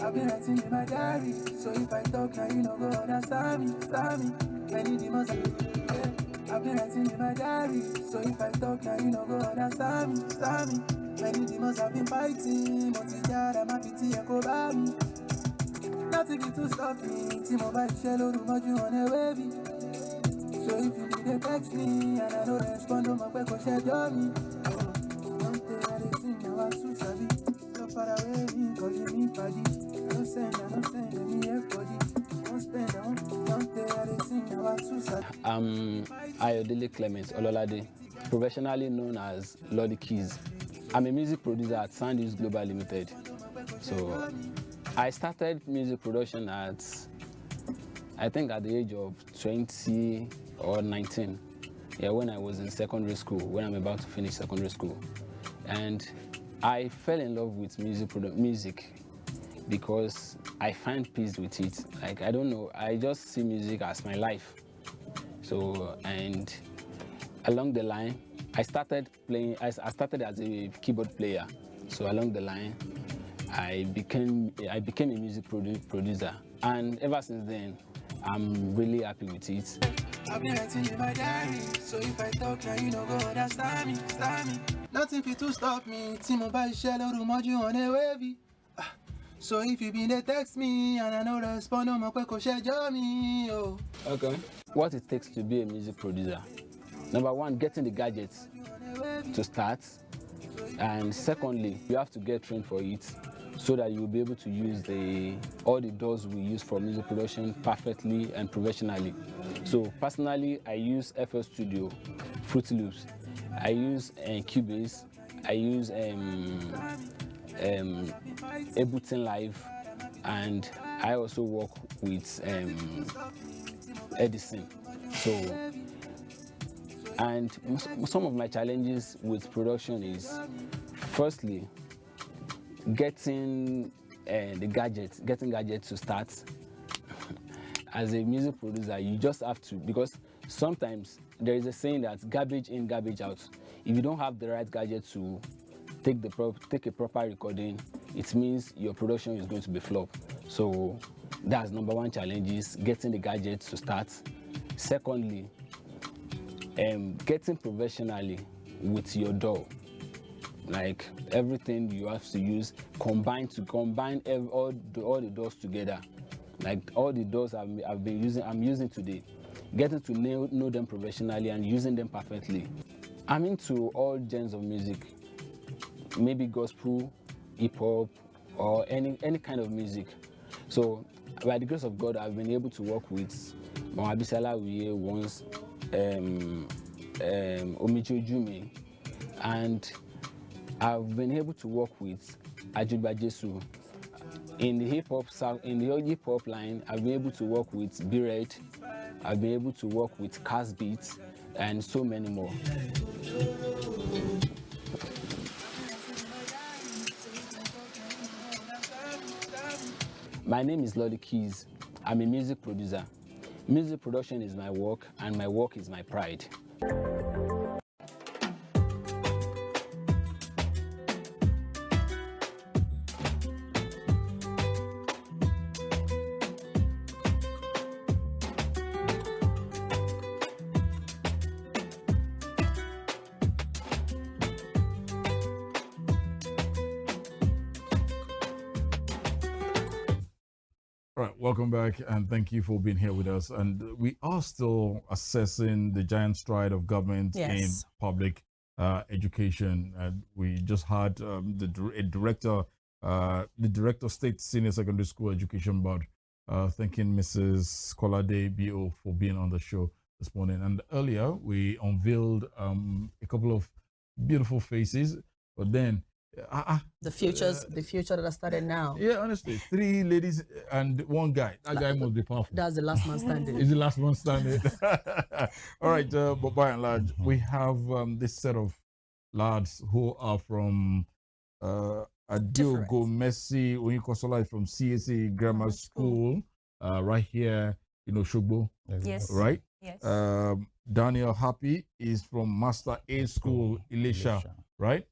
I've been writing in my diary, so if I talk now you know go understand me. Many demons, I've been writing in my diary, so if I talk now you know go understand me. Many demons have been fighting, but I'm happy to go by me. Nothing to stop me, Timo by shallow to much you on a wavy. So if you need to text me, and I don't respond to my quick share me. Don't tell I sing now I'm so savvy. So far away, me calling me paddy. Don't send me everybody. Don't spend on, don't tell I sing now I'm so savvy. I'm Ayodele Clement Ololade, professionally known as Lodi Keys. I'm a music producer at Sound Use Global Limited. So I started music production at, I think at the age of 20 or 19. Yeah, when I was in secondary school, when I'm about to finish secondary school. And I fell in love with music because I find peace with it. Like, I don't know, I just see music as my life. So, and along the line, I started as a keyboard player. So along the line, I became a music producer. And ever since then, I'm really happy with it. I've been writing in my diary, so if I talk now you know go understand me. Nothing fit to stop me, Timo by shallow to much you on a wavy. So if you been there text me, and I know respond on my quick share me, oh. Okay. What it takes to be a music producer. Number one, getting the gadgets to start. And secondly, you have to get trained for it. so that you will be able to use all the DAWs we use for music production perfectly and professionally. So personally, I use FL Studio, Fruity Loops, I use Cubase, I use Ableton Live, and I also work with Edison. So, and some of my challenges with production is, firstly, getting gadgets to start. As a music producer, you just have to, because sometimes there is a saying that garbage in, garbage out. If you don't have the right gadget to take a proper recording, it means your production is going to be flop. So that's number one challenge, is getting the gadgets to start. Secondly, getting professionally with your DAW. Like everything you have to use, combine all the DAWs together. Like all the DAWs I'm using today, getting to know them professionally and using them perfectly. I'm into all genres of music, maybe gospel, hip hop, or any kind of music. So by the grace of God, I've been able to work with Mama Bisala Wiye once, Omijo Jume, and I've been able to work with Ajibike. In the hip hop line, I've been able to work with B-Red, I've been able to work with Cast Beats, and so many more. My name is Lodi Keys. I'm a music producer. Music production is my work, and my work is my pride. All right, welcome back, and thank you for being here with us. And we are still assessing the giant stride of government in public education. And we just had the director of State Senior Secondary School Education Board, thanking Mrs. Kolade BO for being on the show this morning. And earlier, we unveiled a couple of beautiful faces, but then the future that has started now. Yeah, honestly, 3 ladies and 1 guy. That guy must be powerful. That's the last man standing. Is the last man standing? All right, but by and large, we have this set of lads who are from Adeogo Messi Oyinkosola from CAC Grammar School, right here in Oshogbo. Yes. Right? Yes. Daniel Happy is from Master A School, Ilesha, right?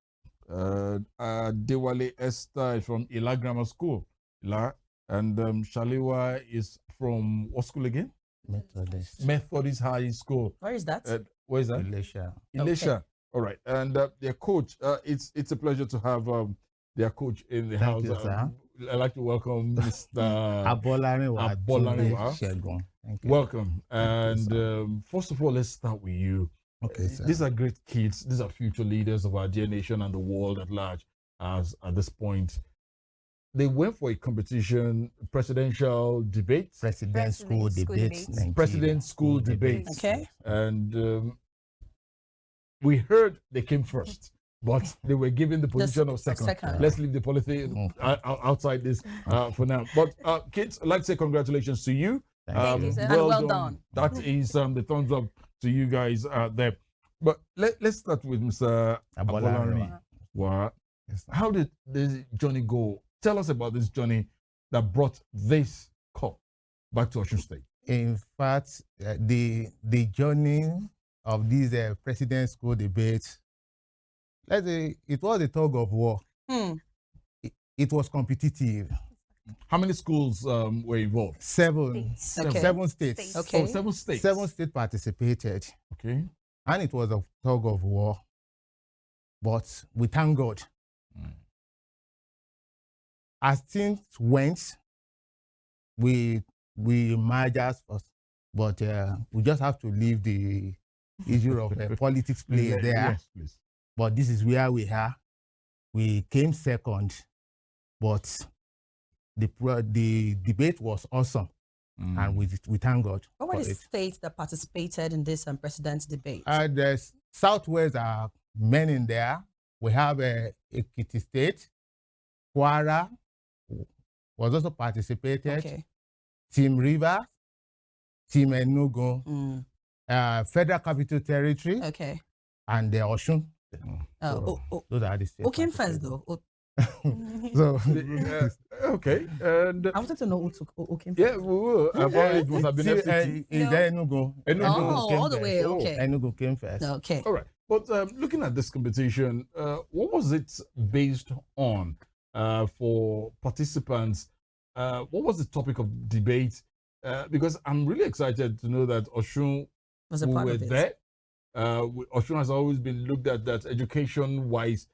Dewale Esther is from Ila Grammar School, and Shaliwa is from what school again? Methodist High School. Where is that? Where is that? Ilesha. Ilesha. Okay. All right, and their coach. It's a pleasure to have their coach in the house. You, sir. I'd like to welcome Mr. Abolarinwa. Segun. Welcome. And first of all, let's start with you. Okay, sir. These are great kids. These are future leaders of our dear nation and the world at large. As at this point, they went for a competition, presidential debate. President School Debates. President School Debates. Okay. And we heard they came first, but they were given the position of second. Let's leave the politics outside this for now. But kids, I'd like to say congratulations to you. Thank you, sir. Well done. That is the thumbs up to you guys there. But let's start with Mr. Abolarinwa. How did this journey go? Tell us about this journey that brought this cup back to Osun State. In fact, the journey of these president school debates, let's say it was a tug of war. It was competitive. How many schools were involved? 7. Okay. 7 states. Okay. Oh, 7 states. 7 states participated. Okay. And it was a tug of war. But we thank God. As things went, we merged us first. But we just have to leave the issue of politics play there. Yes, please. But this is where we are. We came second. but the debate was awesome, and we thank God. What were for the it. states that participated in this president's debate? The Southwest are men in there. We have Ekiti State, Kwara was also participated. Okay. Team Rivers, Team Enugu, Federal Capital Territory, Okay. and the Osun. Those are the states. Who came first, though? So, Okay. And I wanted to know who came first. yeah, we will. I thought it was a FCT. in the Enugu. Enugu came all the first. way, okay. Enugu came first. Okay. All right. But looking at this competition, what was it based on for participants? What was the topic of debate? Because I'm really excited to know that Osun Was a part were of it. there. Osun has always been looked at that education-wise,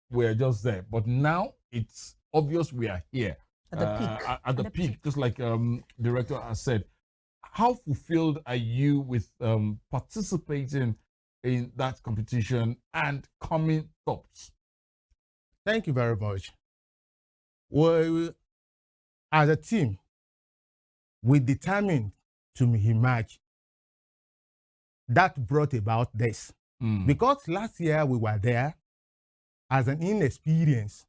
we're just there. But now it's obvious we are here. At the peak. At the peak, just like director has said. How fulfilled are you with participating in that competition and coming tops? Thank you very much. Well, as a team, we determined to emerge. That brought about this. Because last year we were there as an inexperienced.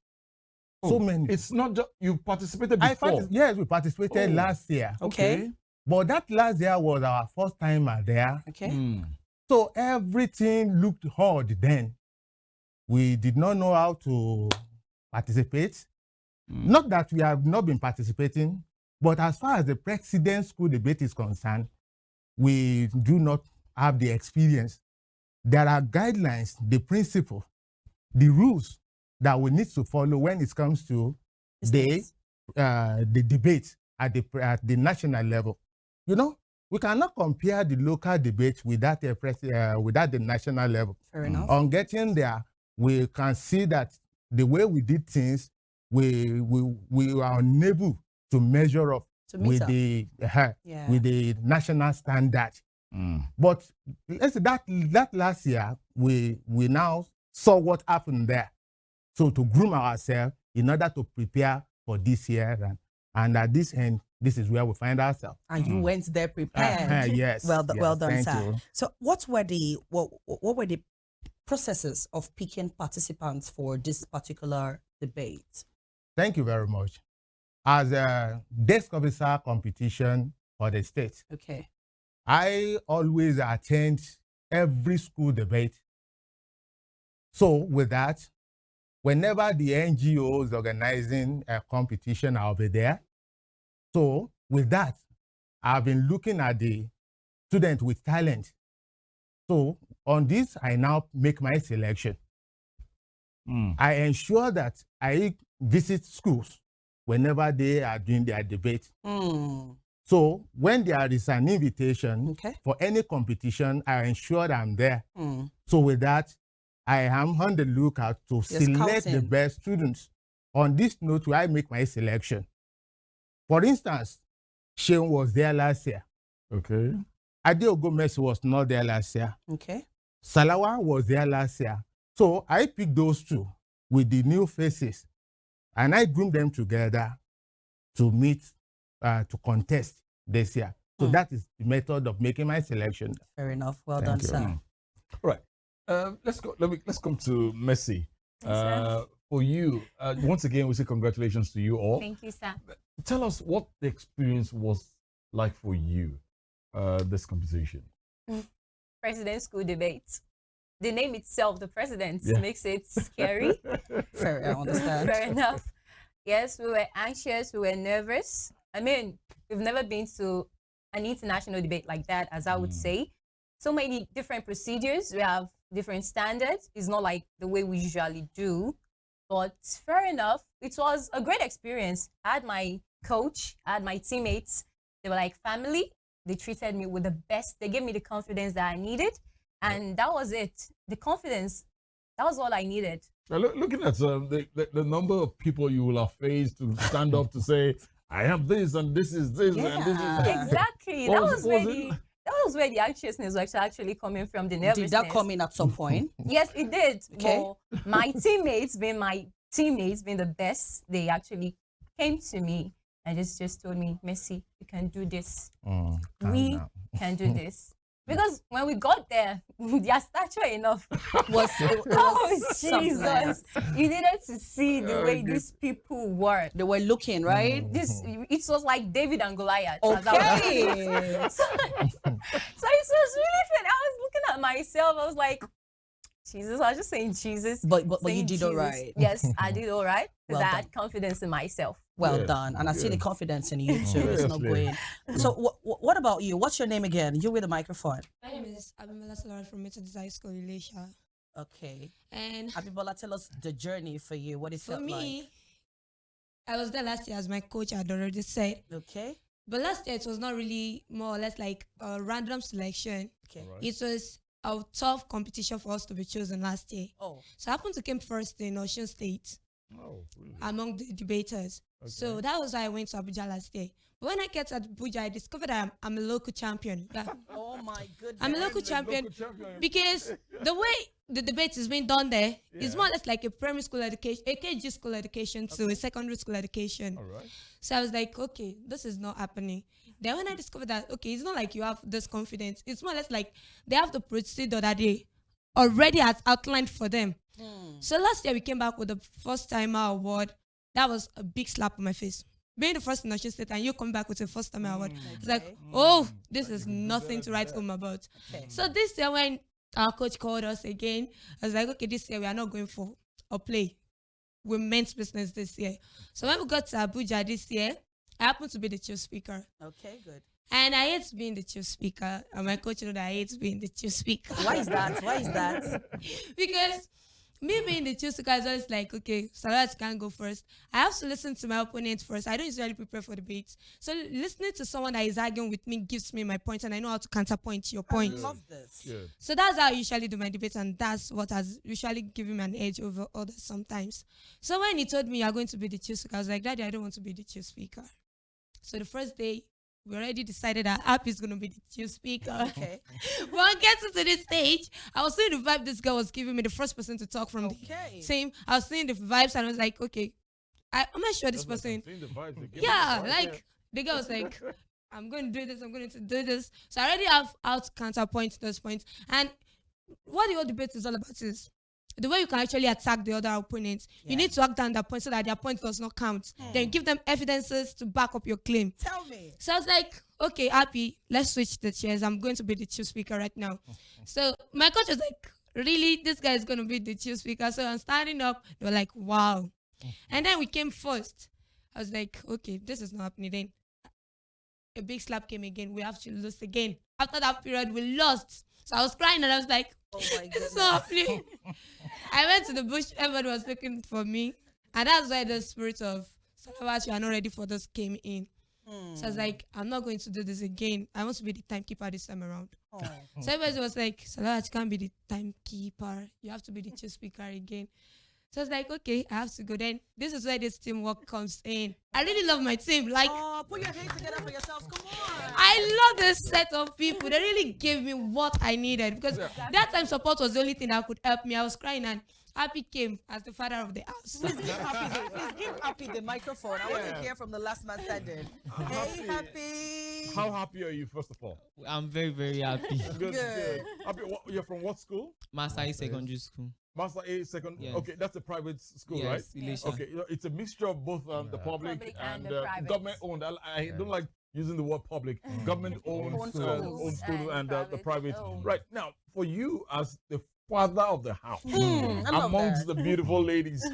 So many. It's not just you participated before. Yes, we participated last year. Okay. But that last year was our first time there. Okay. So everything looked hard then. We did not know how to participate. Not that we have not been participating, but as far as the president's school debate is concerned, we do not have the experience. There are guidelines, the principle, the rules that we need to follow when it comes to the debate at the national level. You know, we cannot compare the local debate with that the national level. Fair enough. On getting there, we can see that the way we did things, we are unable to measure up with the national standard. But let's say that last year we now saw what happened there. So to groom ourselves in order to prepare for this year, and at this end, this is where we find ourselves. And you went there prepared. Yes. Well done, thank sir. you. So what were the processes of picking participants for this particular debate? Thank you very much. As a desk officer competition for the state, Okay. I always attend every school debate. So with that, whenever the NGO is organizing a competition, I'll be there. So with that, I've been looking at the student with talent. So on this, I now make my selection. I ensure that I visit schools whenever they are doing their debate. So when there is an invitation for any competition, I ensure I'm there. So with that, I am on the lookout to select the best students. On this note, where I make my selection. For instance, Segun was there last year. Okay. Adeyemo was not there last year. Okay. Salawa was there last year. So I picked those two with the new faces, and I groom them together to meet, to contest this year. So that is the method of making my selection. Fair enough. Well Thank done, you. sir. All right. Let's go. Let's come to Mercy. For you, once again, we say congratulations to you all. Thank you, sir. Tell us what the experience was like for you, this competition. President school debate. The name itself, the president, makes it scary. Fair, I understand. Fair enough. Yes, we were anxious, we were nervous. I mean, we've never been to an international debate like that, as I would say. So many different procedures. We have different standards. It's not like the way we usually do. But fair enough, it was a great experience. I had my coach, I had my teammates. They were like family. They treated me with the best. They gave me the confidence that I needed. And that was it. The confidence, that was all I needed. Now, looking at the number of people you will have faced to stand up to say, I have this and this is this and this is that. Exactly. That was where the anxiousness was actually coming from, the nervousness. Did that come in at some point? Yes, it did. Okay. Well, my teammates, being my teammates being the best, they actually came to me and just told me, Messi, you can do this. We can do this. Because when we got there, their stature enough Was oh something. Jesus! You needed to see the way these people were. They were looking, right? It was like David and Goliath. Okay. So it was really fun. I was looking at myself. I was like, Jesus. I was just saying Jesus. But you saying did all right. Yes, I did all right because Well I had confidence in myself. Well Yes, done. And I see the yes. confidence in you too. It's not Seriously. going. So what about you? What's your name again? You with the microphone. My name is Abolarinwa from Methodist High School, Elisha. Okay. And Abibola, tell us the journey for you. What it for felt me, I was there last year, as my coach had already said. like. Okay. But last year, it was not really more or less like a random selection. Okay. It was a tough competition for us to be chosen last year. Oh. So I happened to come first in Osun State Oh, really? among the debaters. So Okay. that was why I went to Abuja last year. But when I get to Abuja, I discovered that I'm a local champion. Yeah. Oh my goodness. I'm a local champion because the way the debate is being done there is Yeah. more or less like a primary school education, a KG school education to a secondary school education. All right. So I was like, okay, this is not happening. Then when I discovered that, okay, it's not like you have this confidence. It's more or less like they have the procedure that they already has outlined for them. So last year we came back with the first timer award. That was a big slap on my face. Being the first in Osun State and you come back with a first timer award. It's like, oh, this is nothing to write home about. Okay. So this year when our coach called us again, I was like, okay, this year we are not going for a play. We meant business this year. So when we got to Abuja this year, I happened to be the chief speaker. Okay, good. And I hate being the chief speaker. And my coach know that I hate being the chief speaker. Why is that? Why is that? Because me being the chief speaker is always like, okay, Sarat can't go first. I have to listen to my opponent first. I don't usually prepare for debates. So listening to someone that is arguing with me gives me my point and I know how to counterpoint your point. I love this. Good. So that's how I usually do my debates, and that's what has usually given me an edge over others sometimes. So when he told me you're going to be the chief speaker, I was like, Daddy, I don't want to be the chief speaker. So the first day, we already decided that App is going to be the chief speaker. Okay. But getting to this stage, I was seeing the vibe this girl was giving me, the first person to talk from Okay. the team. I was seeing the vibes, and I was like, okay, I'm not sure this That's like person. I'm seeing the vibes they're giving Yeah, us, right? like the girl was like, I'm going to do this, I'm going to do this. So I already have how to counterpoint those points. And what the whole debate is all about is the way you can actually attack the other opponent. Yeah. You need to act down their point so that their point does not count. Then give them evidences to back up your claim. Tell me. So I was like, okay, Happy, let's switch the chairs. I'm going to be the chief speaker right now. So my coach was like, really? This guy is going to be the chief speaker? So I'm standing up. They were like, wow. And then we came first. I was like, okay, this is not happening. Then a big slap came again. We have to lose again. After that period, we lost. So I was crying and I was like, Oh my it's goodness. not happening. I went to the bush. Everybody was looking for me. And that's why the spirit of Salawat, you are not ready for this came in. So I was like, I'm not going to do this again. I want to be the timekeeper this time around. Oh. So everybody was like, Salawat can't be the timekeeper. You have to be the chief speaker again. So I was like, okay, I have to go. Then this is where this teamwork comes in. I really love my team. Like, Oh, put your hands together for yourselves. Come on. I love this set of people. They really gave me what I needed because that time support was the only thing that could help me. I was crying and Happy came as the father of the house. Please give Happy the microphone. I want to hear from the last man standing. Hey, Happy. How happy are you, first of all? I'm very, very happy. Good, Good. Happy, you're from what school? Masai Secondary School. Master A second. Yes. Okay, that's a private school, right? Yes, Elisha. Okay, it's a mixture of both the public, Public and and the private. government owned. I don't like using the word public. Government owned Owned schools, schools and the private private. owned. Right now, for you as the father of the house, I love amongst that. the beautiful ladies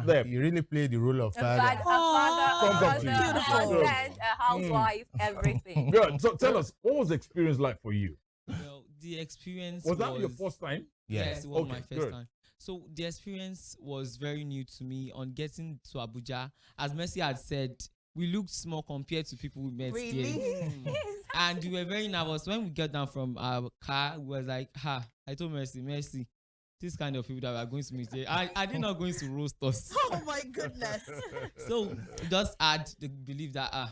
there, You really play the role of A father. father, a Comes up to mother, you. a Beautiful. husband, a housewife, everything. good. So tell us, what was the experience like for you? Well, the experience Was that your first time? Yes, it was Okay, my first good. time. So the experience was very new to me on getting to Abuja. As Mercy had said, we looked small compared to people we met there. Really? And we were very nervous. When we got down from our car, we was like, I told Mercy, this kind of people that we are going to meet here, are they not going to roast us? Oh my goodness. So just add the belief that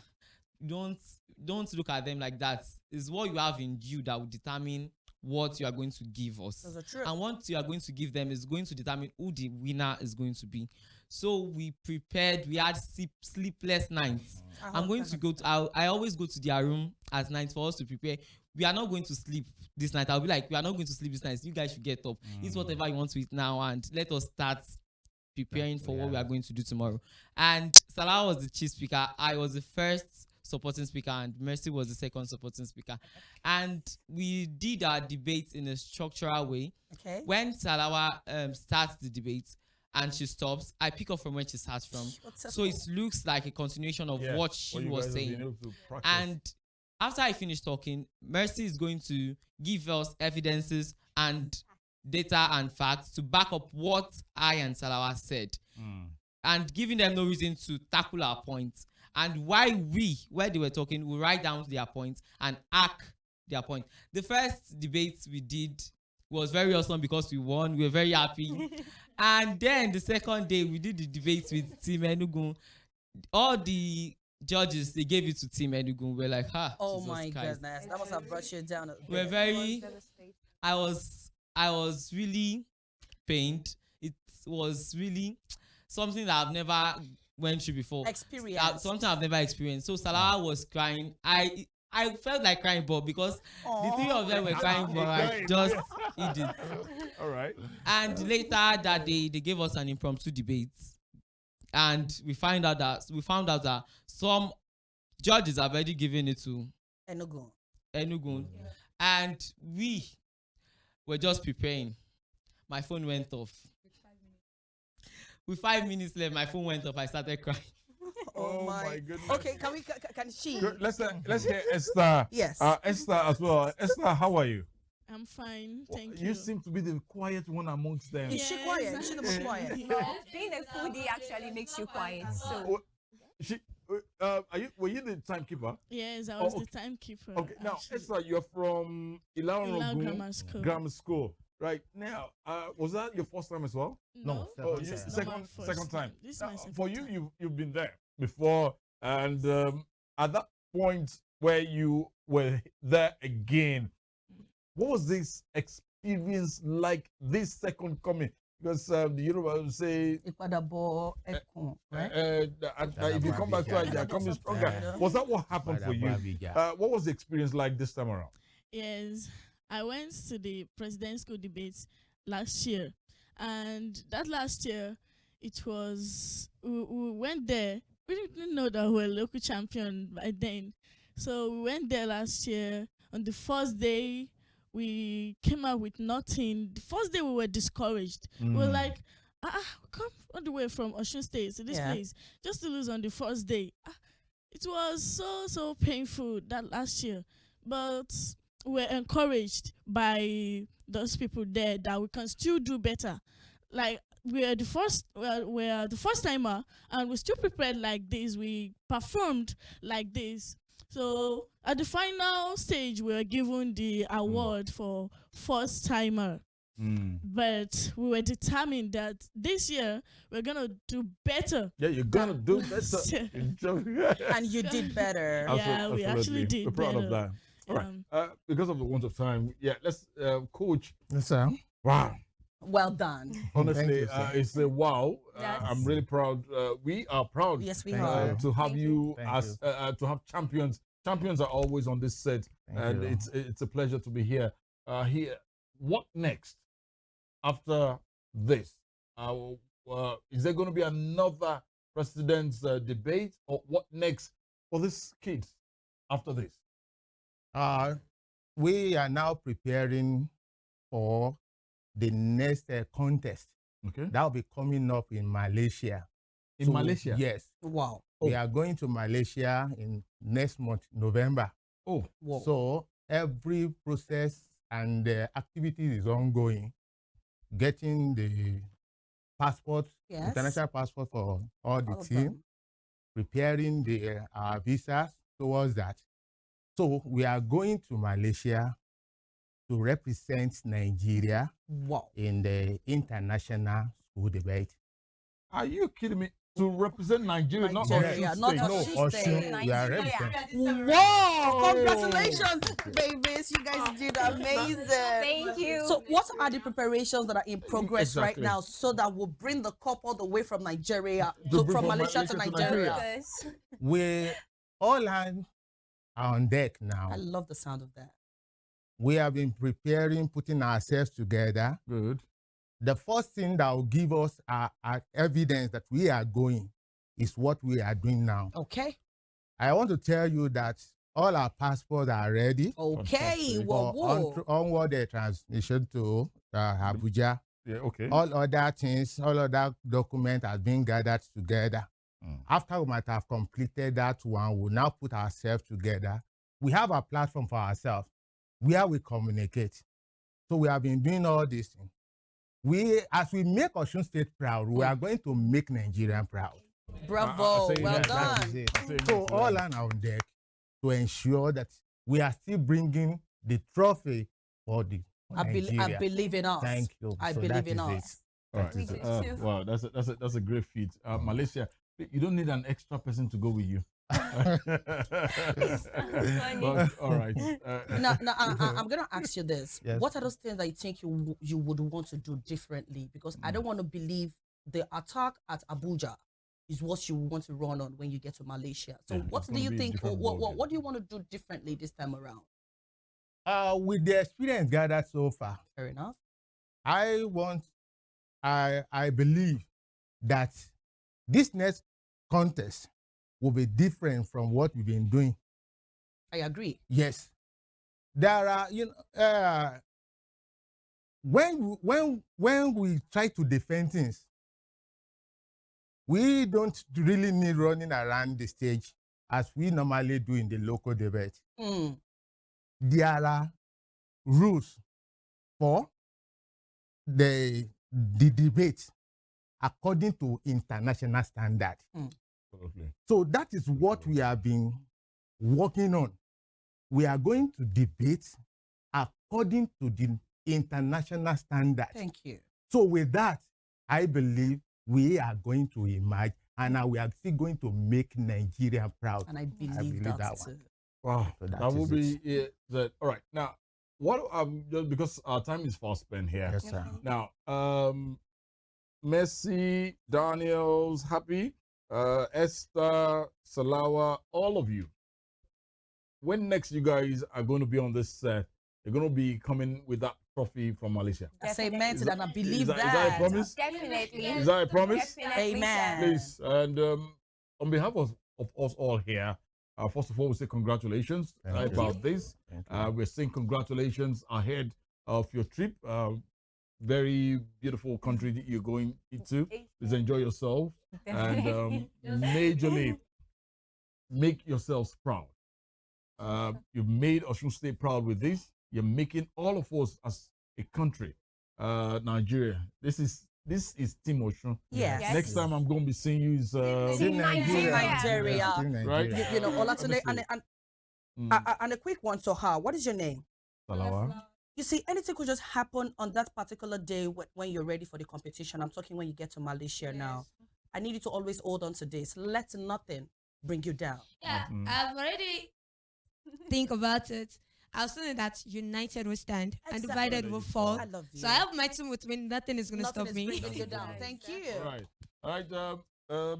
don't look at them like that. It's what you have in you that will determine what you are going to give us. Those are true. And what you are going to give them is going to determine who the winner is going to be. So we prepared. We had sleepless nights. I'm going to go to. I always go to their room at night for us to prepare. We are not going to sleep this night. I'll be like, we are not going to sleep this night. You guys should get up. Eat whatever you want to eat now, and let us start preparing for what we are going to do tomorrow. And Salah was the chief speaker. I was the first supporting speaker, and Mercy was the second supporting speaker. And we did our debate in a structural way. Okay. When Salawa starts the debate and she stops, I pick up from where she starts from. So it looks like a continuation of what she was saying. And after I finish talking, Mercy is going to give us evidences and data and facts to back up what I and Salawa said, and giving them no reason to tackle our points. And why where they were talking, we write down their points and act their point. The first debate we did was very awesome because we won. We were very happy. And then the second day, we did the debate with Team Enugu. All the judges, they gave it to Team Enugu. We're like, oh Jesus my Christ. goodness, that must have brought you down. We're very. I was really pained. It was really something that I've never went through before. Experience. Something I've never experienced. So Salah was crying. I felt like crying, but because the three of them were crying, but I just did it. All right. And later that day, they gave us an impromptu debate, and we found out that some judges have already given it to Enugu. And we were just preparing. My phone went off. With 5 minutes left, my phone went off. I started crying. Oh my goodness. Okay, can she? Good. Let's hear Esther. Yes. Esther as well. Esther, how are you? I'm fine, thank you. You seem to be the quiet one amongst them. Is she quiet? Is she the most quiet? No, being a foodie actually makes you quiet. So. Were you the timekeeper? Yes, I was the timekeeper. Okay, now Esther, you're from Ilarogun Grammar School. Right now, was that your first time as well? No, second time. This is my second For time. you've been there before, and at that point where you were there again, what was this experience like? This second coming, because the Yoruba would say, right? If you come back to it, you're coming stronger. Was that what happened for you? What was the experience like this time around? Yes, I went to the president's school debates last year, and that last year, it was, we went there. We didn't know that we were local champion by then. So we went there last year. On the first day, we came out with nothing. The first day, we were discouraged. We were like, come all the way from Osun State to this place just to lose on the first day. It was so painful that last year. But we're encouraged by those people there that we can still do better. Like, we're the first timer, and we still prepared like this. We performed like this. So at the final stage, we were given the award for first timer. But we were determined that this year we're gonna do better. Yeah, you're gonna do better. And you did better. Yeah, we actually did. We're proud of that. All right. Because of the want of time, let's coach. Yes, sir. Wow. Well done. Honestly, it's a wow. I'm really proud. We are proud. Yes, we are. To have you as to have champions. Champions are always on this set, and it's a pleasure to be here. Here, what next after this? Is there going to be another president's debate, or what next for these kids after this? We are now preparing for the next contest. Okay. That will be coming up in Malaysia. Malaysia? Yes. Wow. We are going to Malaysia in next month, November. Oh. Wow. So every process and activity is ongoing. Getting the passport, international passport for all the team, preparing the visas towards that. So we are going to Malaysia to represent Nigeria in the international school debate. Are you kidding me? to represent Nigeria, not Nigeria, not Osun State. Osun Osun, we are representing. Whoa! Congratulations, babies! You guys did amazing. Thank you. So, what are the preparations that are in progress right Exactly. now, so that we'll bring the cup all the way from Nigeria, To bring from from Malaysia to Malaysia to Nigeria? Nigeria. We all hands are on deck now. I love the sound of that. We have been preparing, putting ourselves together. Good. The first thing that will give us our evidence that we are going is what we are doing now. Okay. I want to tell you that all our passports are ready. Okay. For Whoa. onward transmission to Abuja. Yeah, okay. All other things, all other documents have been gathered together. After we might have completed that one, we'll now put ourselves together. We have a platform for ourselves where we communicate. So we have been doing all these things. As we make Osun State proud, we are going to make Nigeria proud. Bravo. Well done. So all hands are on deck to ensure that we are still bringing the trophy for the Nigeria. I believe in us. Thank you. I So believe that in is us. it. All right. Wow, that's a great feat. Malaysia, you don't need an extra person to go with you. But, all right. Now, I'm gonna ask you this: Yes. what are those things that you think you would want to do differently? Because I don't want to believe the attack at Abuja is what you want to run on when you get to Malaysia. So, Yeah, what it's do gonna you be a think? different What do you want to do differently this time around? With the experience gathered so far, Fair enough. I believe that this next contest will be different from what we've been doing. I agree. Yes. There are, when we try to defend things, we don't really need running around the stage as we normally do in the local debate. There are rules for the debate according to international standard. So that is what we have been working on. We are going to debate according to the international standard. Thank you. So with that, I believe we are going to emerge, and we are still going to make Nigeria proud. And I believe that one. too. Wow, So that will is be it. All right. Now, what just because our time is fast spent here. Yes, sir. Now, Messi, Daniels, Happy, Esther, Salawa, all of you. When next you guys are going to be on this set, you're going to be coming with that trophy from Malaysia. I say amen to that, and I believe Is that a promise? Definitely. Is that a promise? Definitely, Amen. sir. Please, and on behalf of us all here, first of all, we say congratulations about this. We're saying congratulations ahead of your trip. Very beautiful country that you're going into. Please enjoy yourself and majorly make yourselves proud. You've made Osun State proud with this. You're making all of us as a country, Nigeria. This is Team Osun. Yes. Next time I'm going to be seeing you is Team Nigeria. Yes, Team Right? Nigeria. You know, Olatunde, and a quick one to her. What is your name? Salawa. You see, anything could just happen on that particular day when you're ready for the competition. I'm talking when you get to Malaysia now. I need you to always hold on to this. Let nothing bring you down. Yeah, I've already think about it. I was saying that united will stand and divided will fall. I love you. So I have my team with me. Nothing is going to Nothing stop is me. bringing you down. Thank you. All right,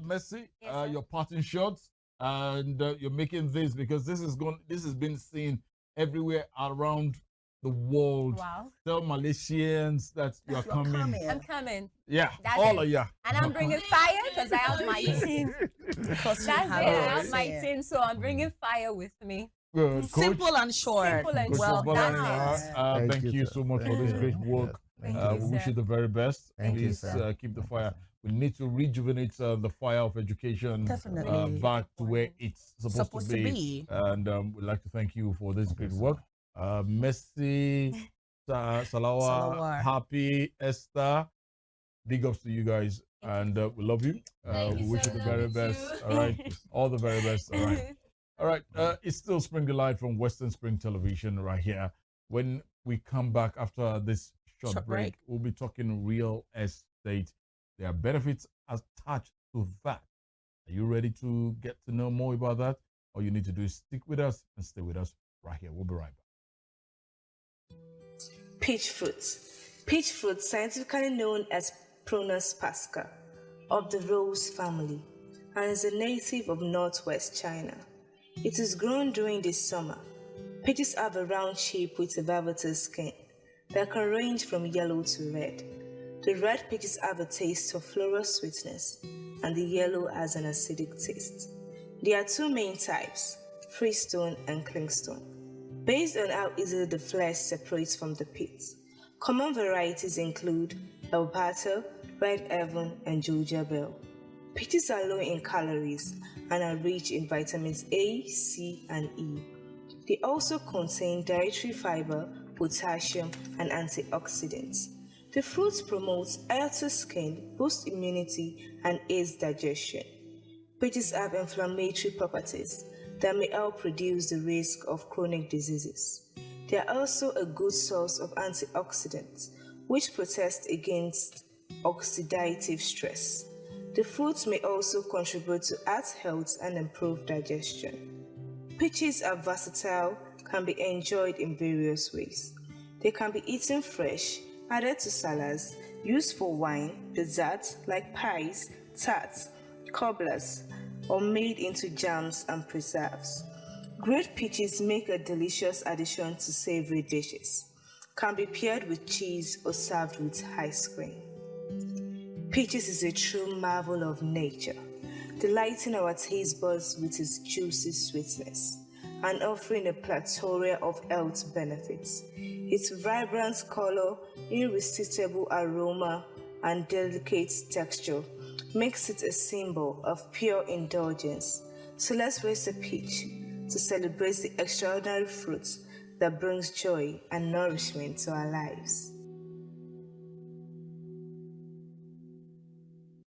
Messi, your parting shots, and you're making this because this has been seen everywhere around the world. Wow. Tell Malaysians that you're coming. I'm coming. Yeah, That's all it. of you. And I'm bringing fire because I have my team. Because That's it. I have my team, so I'm bringing fire with me. Good. Coach, Simple and short. Simple and Coach short. Abolarinwa, That's it. thank you so much for this great work. Thank We you, wish sir. you the very best. Thank you, Please sir. keep the fire. We need to rejuvenate the fire of education Definitely. back to where it's supposed to be. And we'd like to thank you for this great work. Messi, Salawa, Happy, Esther, big ups to you guys. And we love you. We wish you the very best. All right. All the very best. All right. All right. It's still Spring Delight from Western Spring Television right here. When we come back after this short break, we'll be talking real estate. There are benefits attached to that. Are you ready to get to know more about that? All you need to do is stick with us and stay with us right here. We'll be right back. Peach fruit. Peach fruit, scientifically known as Prunus pasca, of the rose family, and is a native of northwest China. It is grown during the summer. Peaches have a round shape with a velvety skin that can range from yellow to red. The red peaches have a taste of floral sweetness, and the yellow has an acidic taste. There are two main types, freestone and clingstone, based on how easily the flesh separates from the pit. Common varieties include El Pato, Red Heaven, and Georgia Belle. Peaches are low in calories and are rich in vitamins A, C, and E. They also contain dietary fiber, potassium, and antioxidants. The fruit promotes healthy skin, boosts immunity, and aids digestion. Peaches have inflammatory properties that may help reduce the risk of chronic diseases. They are also a good source of antioxidants, which protect against oxidative stress. The fruit may also contribute to heart health and improve digestion. Peaches are versatile, can be enjoyed in various ways. They can be eaten fresh, added to salads, used for wine, desserts like pies, tarts, cobblers, or made into jams and preserves. Grate peaches make a delicious addition to savory dishes. Can be paired with cheese or served with ice cream. Peaches is a true marvel of nature, delighting our taste buds with its juicy sweetness and offering a plethora of health benefits. Its vibrant color, irresistible aroma, and delicate texture makes it a symbol of pure indulgence. So let's raise a peach to celebrate the extraordinary fruit that brings joy and nourishment to our lives.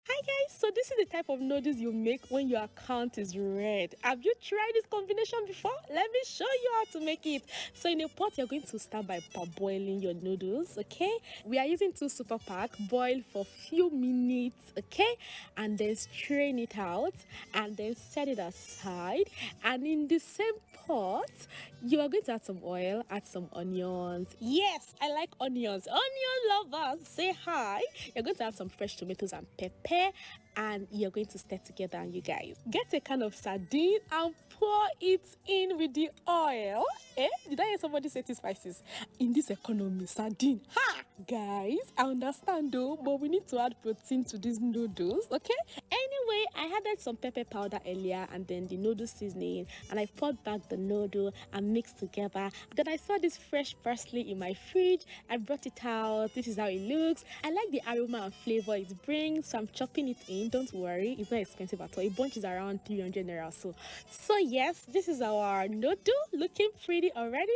Hi guys, so this is the type of noodles you make when your account is red. Have you tried this combination before? Let me show you how to make it. So in a pot, you're going to start by parboiling your noodles, okay? We are using 2 super pack, boil for few minutes, okay? And then strain it out and then set it aside. And in the same pot, you are going to add some oil, add some onions. Yes, I like onions. Onion lovers, say hi. You're going to add some fresh tomatoes and pepper, and you're going to stir together. And you guys get a can of sardine and pour it in with the oil. Did I hear somebody say 2 spices? In this economy, sardine. Ha! Guys, I understand though, but we need to add protein to these noodles, okay? Anyway, I added some pepper powder earlier and then the noodle seasoning, and I poured back the noodle and mixed together. Then I saw this fresh parsley in my fridge. I brought it out. This is how it looks. I like the aroma and flavor it brings, so I'm chopping it in. Don't worry, it's not expensive at all. A bunch is around 300 naira or so. So yes, this is our noodle looking pretty already,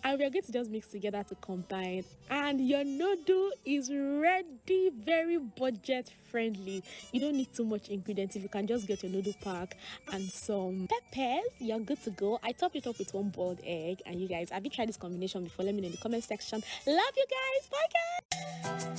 and we're going to just mix together to combine, and your noodle is ready. Very budget friendly. You don't need too much ingredients. If you can just get your noodle pack and some peppers, you're good to go. I topped it up with 1 boiled egg, and you guys, have you tried this combination before? Let me know in the comment section. Love you guys. Bye guys.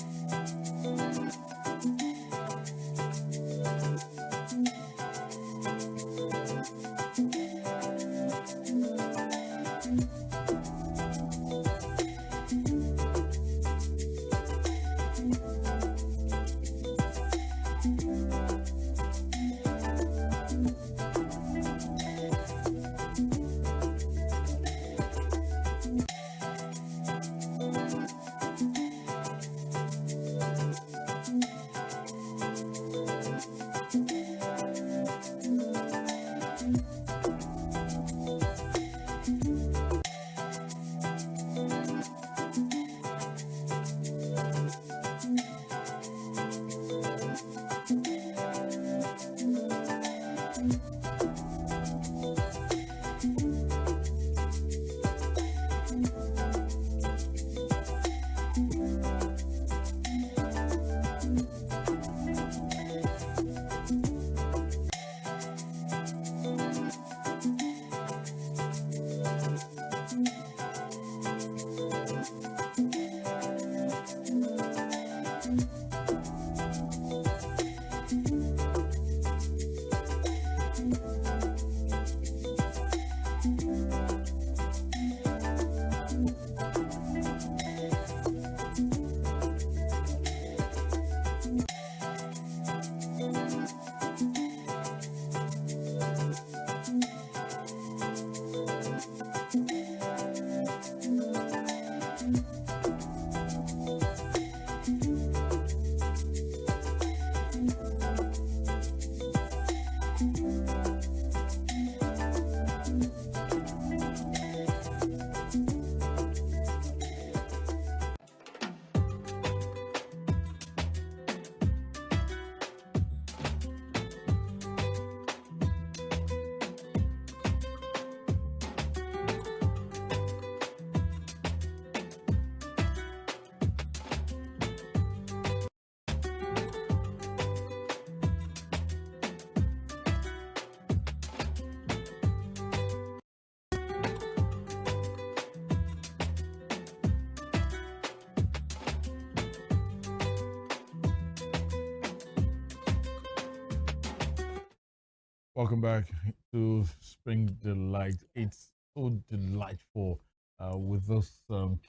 Welcome back to Spring Delight. It's so delightful with those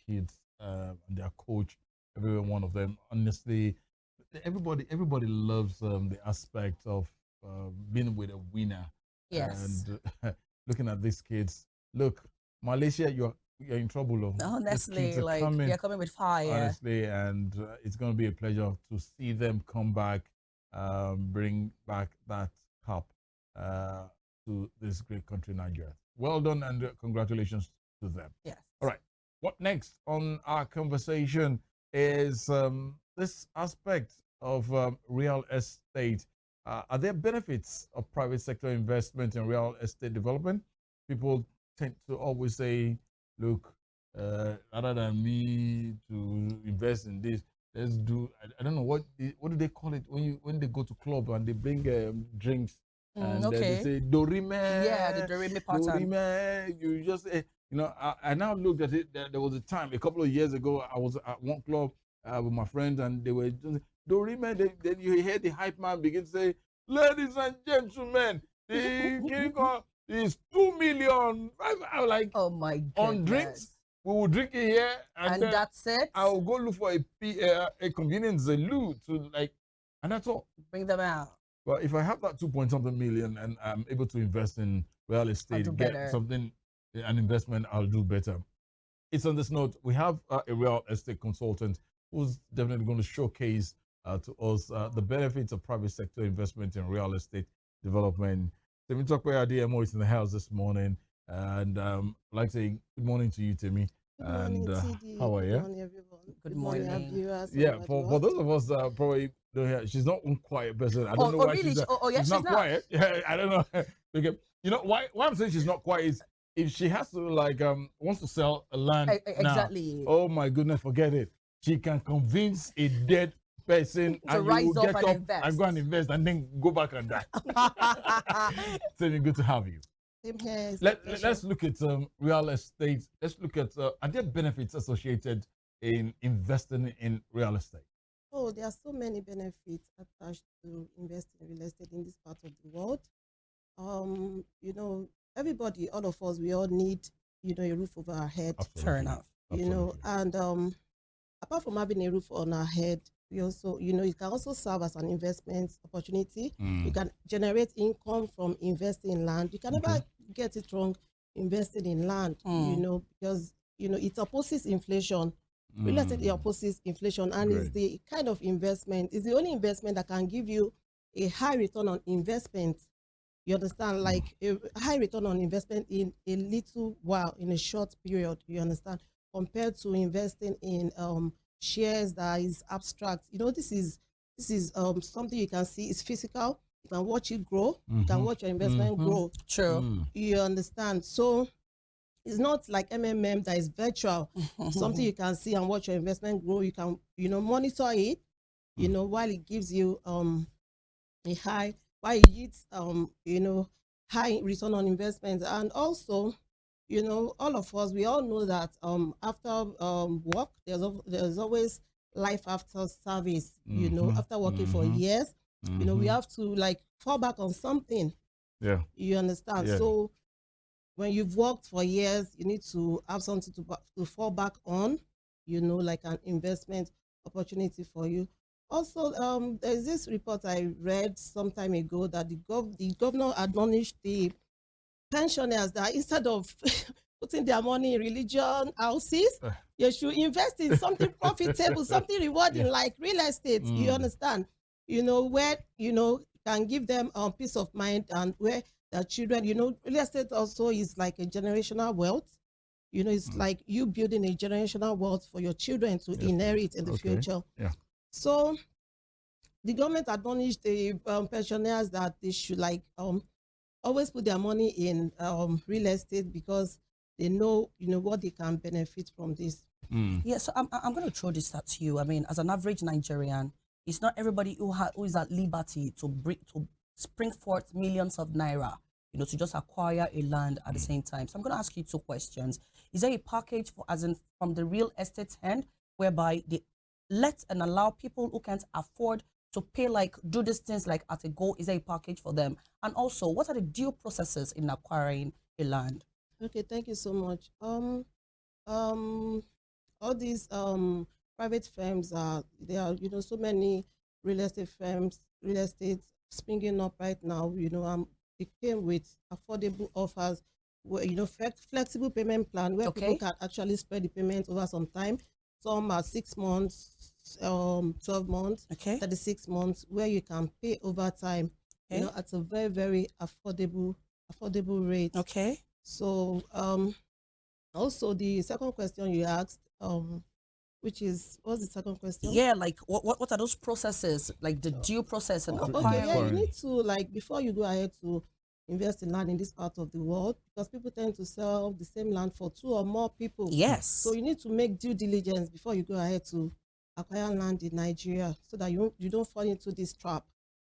kids and their coach, every one of them. Honestly, everybody loves the aspect of being with a winner. Yes. And looking at these kids, look, Malaysia, you're in trouble. Honestly, like they're coming with fire. Honestly, and it's going to be a pleasure to see them come back, bring back that cup to this great country, Nigeria. Well done, and congratulations to them. Yes. All right. What next on our conversation is this aspect of real estate. Are there benefits of private sector investment in real estate development? People tend to always say, look, rather than me to invest in this, let's do, I don't know, what do they call it when they go to club and they bring drinks and they say, Dorime. Yeah, the Dorime pattern. Dorime, you just, I now looked at it. There was a time, a couple of years ago, I was at one club with my friends and they were just, Dorime, then you hear the hype man begin to say, ladies and gentlemen, the king is 2 million. I was like, oh my goodness. On drinks, we will drink it here, and that's it. I will go look for a convenience loo to and that's all. Bring them out. But if I have that 2-point-something million and I'm able to invest in real estate, get something, an investment, I'll do better. It's on this note, we have a real estate consultant who's definitely going to showcase to us the benefits of private sector investment in real estate development. Temitope Adeyemo is in the house this morning, and I'd like to say good morning to you, Temi. Good morning, how are you? Good morning, everyone. Good morning. Viewers, yeah, for those of us that probably don't hear, she's not a quiet person. I don't know why really? she's not quiet. Yeah, I don't know. Okay. You know why I'm saying she's not quiet is if she has to wants to sell a land exactly. Now, oh my goodness, forget it. She can convince a dead person to rise up and invest. And go and invest and then go back and die. It's good to have you. Same here. Let's look at real estate. Let's look at are there benefits associated in investing in real estate? Oh, there are so many benefits attached to investing in real estate in this part of the world. Everybody, all of us, we all need, a roof over our head. Fair enough. And apart from having a roof on our head, we also, it can also serve as an investment opportunity. You can generate income from investing in land. You can never get it wrong investing in land, because, it opposes inflation. Real estate opposes inflation, and it's the kind of investment, it's the only investment that can give you a high return on investment. You understand? Like a high return on investment in a little while, in a short period, you understand? Compared to investing in shares that is abstract. This is something you can see. It's physical. You can watch it grow. You can watch your investment grow. True. You understand? So it's not like MMM that is virtual. Something you can see and watch your investment grow. You can monitor it. While it gives you a high, while it gives high return on investment. And also, all of us, we all know that after work, there's always life after service. After working for years, we have to fall back on something. Yeah. You understand? Yeah. So when you've worked for years, you need to have something to fall back on. Like an investment opportunity for you. Also, there's this report I read some time ago that the governor admonished the pensioners that instead of putting their money in religion houses, you should invest in something profitable, something rewarding like real estate. You understand? Where can give them peace of mind, and where their children, real estate also is like a generational wealth. It's like you building a generational wealth for your children to inherit in the future. Yeah. So the government admonished the pensioners that they should always put their money in real estate, because they know what they can benefit from this. Yeah, so I'm going to throw this at you. I mean, as an average Nigerian, it's not everybody who is at liberty to spring forth millions of naira, to just acquire a land at the same time. So I'm going to ask you two questions. Is there a package from the real estate end whereby they let and allow people who can't afford to pay, like, do these things like at a go? Is there a package for them? And also, what are the due processes in acquiring a land? Okay, thank you so much. All these private firms there are, so many real estate firms, real estate springing up right now. They came with affordable offers, where, flexible payment plan where people can actually spread the payment over some time. Some are 6 months, 12 months, 36 months, where you can pay over time, at a very, very affordable rate. Okay. So also the second question you asked, which is, what's the second question? Yeah, like what are those processes, like the due process and acquiring? Okay, yeah, you need to, like, before you go ahead to invest in land in this part of the world, because people tend to sell the same land for 2 or more people. Yes. So you need to make due diligence before you go ahead to acquire land in Nigeria, so that you don't fall into this trap.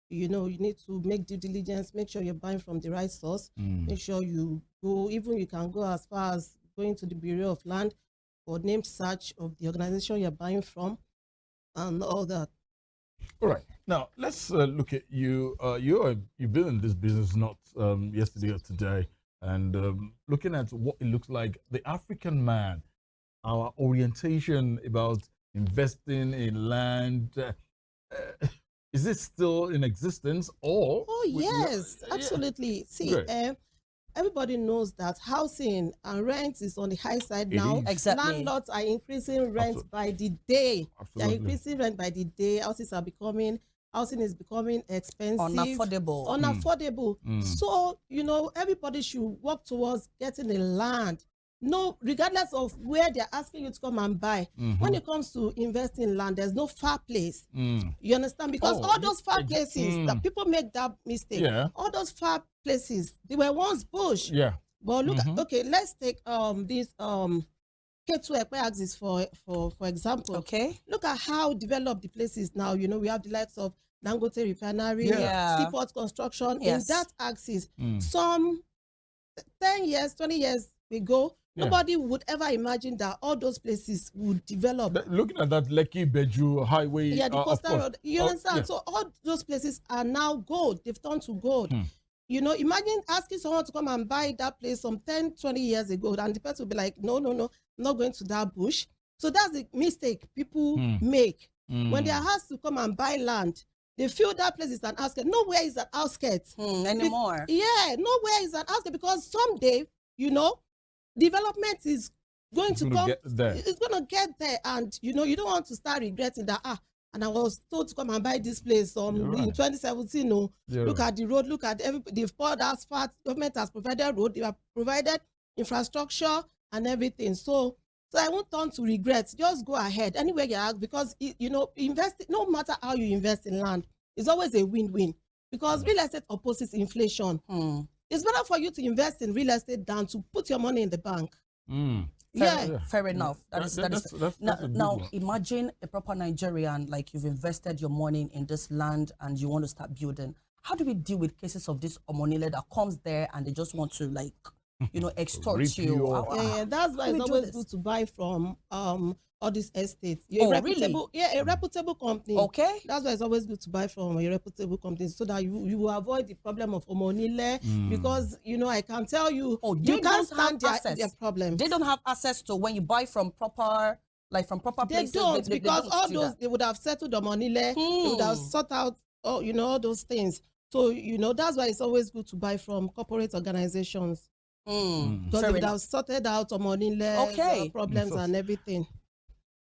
You need to make due diligence, make sure you're buying from the right source, make sure you can go as far as going to the Bureau of Land for name search of the organization you're buying from and all that. All right. Now, let's look at you. You've been in this business not yesterday or today, and looking at what it looks like, the African man, our orientation about investing in land, is it still in existence, or? Oh, yes, absolutely. See, everybody knows that housing and rent is on the high side now. Exactly. Landlords are increasing rent by the day. They are increasing rent by the day. Housing is becoming expensive. Unaffordable. So, everybody should work towards getting a land. No, regardless of where they're asking you to come and buy. When it comes to investing in land, there's no far place. You understand? Because all those far places that people make that mistake, all those far places, they were once bush. Yeah. But look at, let's take this K2 Ekpe axis for example. Okay. Look at how developed the place is now. We have the likes of Dangote Refinery, Seaport Construction. In that axis, some 10 years, 20 years ago, nobody would ever imagine that all those places would develop. Looking at that Lekki Beju highway, the coastal road, you understand? So all those places are now gold. They've turned to gold. Imagine asking someone to come and buy that place some 10, 20 years ago, and the person will be like, no, I'm not going to that bush. So that's the mistake people make. When they are asked to come and buy land, they feel that place is an outskirt. Nowhere is an outskirt anymore. Nowhere is an outskirt, because someday, development is going to come. It's going to get there, and you don't want to start regretting that. And I was told to come and buy this place in 2017. Look at the road. Look at everybody. They've poured asphalt. Government has provided road. They have provided infrastructure and everything. So I won't turn to regret. Just go ahead anywhere you are, because invest. No matter how you invest in land, it's always a win-win, because real estate opposes inflation. It's better for you to invest in real estate than to put your money in the bank. Fair enough. Now, imagine a proper Nigerian, like, you've invested your money in this land and you want to start building. How do we deal with cases of this omonile that comes there and they just want to, like, extort you? That's why it's always good to buy from all these estates. A reputable company. Okay. That's why it's always good to buy from a reputable company, so that you will avoid the problem of omonile. Because I can tell you, you can't stand their problem. They don't have access to, when you buy from proper places. They don't, because all those, they would have settled omonile. They would have sought out all those things. So that's why it's always good to buy from corporate organizations. Because they would have sorted out omonile problems and everything.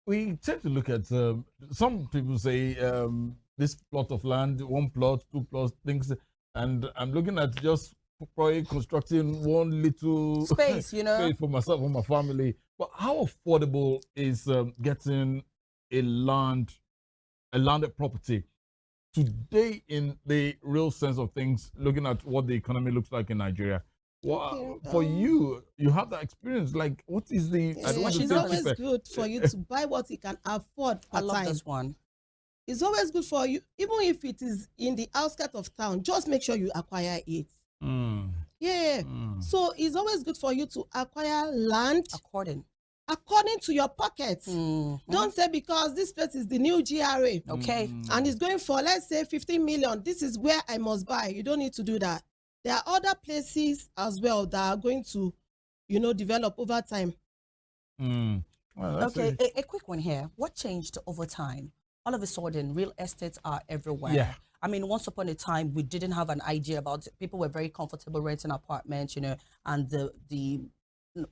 We tend to look at, some people say this plot of land, 1 plot, 2 plots, things, and I'm looking at just probably constructing one little space, space for myself and my family. But how affordable is getting a landed property today in the real sense of things, looking at what the economy looks like in Nigeria? Well, for you have that experience. Like, what is the? It's always good for you to buy what you can afford. I love this one. It's always good for you, even if it is in the outskirts of town. Just make sure you acquire it. So it's always good for you to acquire land according to your pocket. Don't say because this place is the new GRA. Okay. And it's going for, let's say, 15 million. This is where I must buy. You don't need to do that. There are other places as well that are going to, develop over time. Well, okay, a quick one here. What changed over time? All of a sudden, real estates are everywhere. Yeah. I mean, once upon a time, we didn't have an idea about it. People were very comfortable renting apartments, and the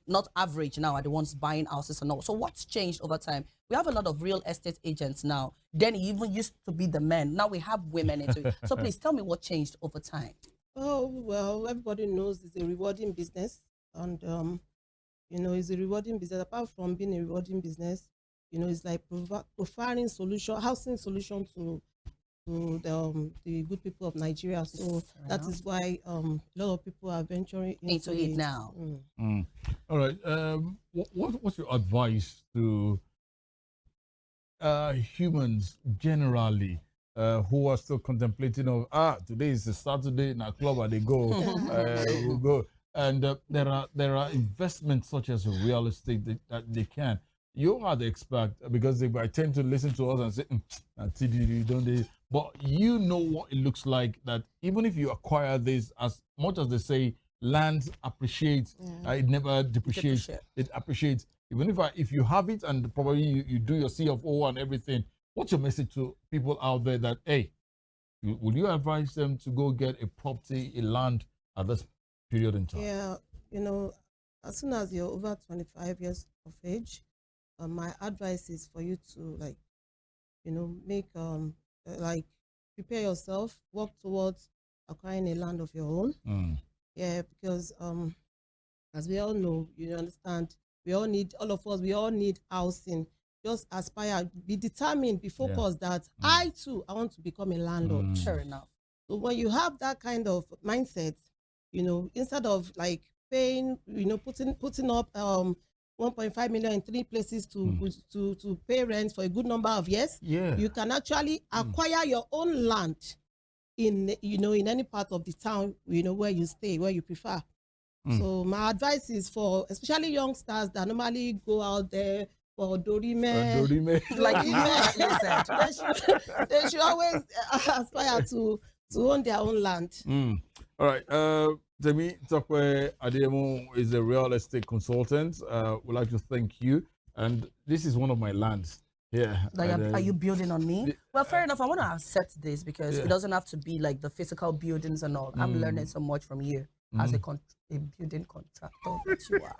not average now are the ones buying houses and all. So what's changed over time? We have a lot of real estate agents now. Then it even used to be the men. Now we have women into it. So please tell me what changed over time. Oh, well, everybody knows it's a rewarding business. And, it's a rewarding business. Apart from being a rewarding business, it's like providing housing solution to the good people of Nigeria. So that is why a lot of people are venturing into it now. All right. What's your advice to humans generally who are still contemplating today is a Saturday in a club and they go, we'll go. And there are investments such as real estate that they can. You are the expert because they tend to listen to us and say, don't they? But you know what it looks like that even if you acquire this, as much as they say land appreciates, it never depreciates. It appreciates. Even if you have it and probably you do your CFO and everything, what's your message to people out there that, hey, will you advise them to go get a property, a land at this period in time? Yeah, as soon as you're over 25 years of age, my advice is for you to make prepare yourself, work towards acquiring a land of your own. Yeah, because as we all know, understand, all of us need housing. Just aspire, be determined, be focused that I want to become a landlord. Fair enough. So when you have that kind of mindset, instead of paying, putting up 1.5 million in 3 places to pay rent for a good number of years, you can actually acquire your own land in any part of the town, where you stay, where you prefer. So my advice is for especially youngsters that normally go out there for Dorime. Like they should always aspire to own their own land. All right. Temitope Adeyemo is a real estate consultant. We'd like to thank you. And this is one of my lands here. Are you building on me? Well, fair enough. I want to accept this because it doesn't have to be like the physical buildings and all. I'm learning so much from you as a building contractor that you are.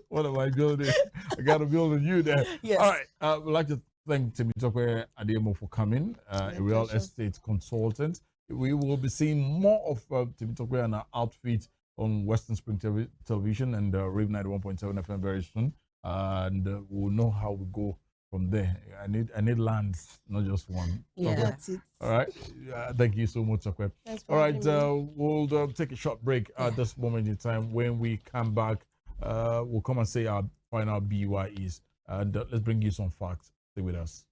What am I building? I got to build on you there. Yes. All right. We'd like to thank Temitope Adeyemo for coming, a real estate consultant. We will be seeing more of Temitope and her outfit on Western Spring Television and Rave 91.7 FM very soon. And we'll know how we go from there. I need lands, not just one. Yeah, that's it. All right. Thank you so much, Tokwe. All right. We'll take a short break at this moment in time. When we come back, we'll come and say our final BYEs. And let's bring you some facts. Stay with us.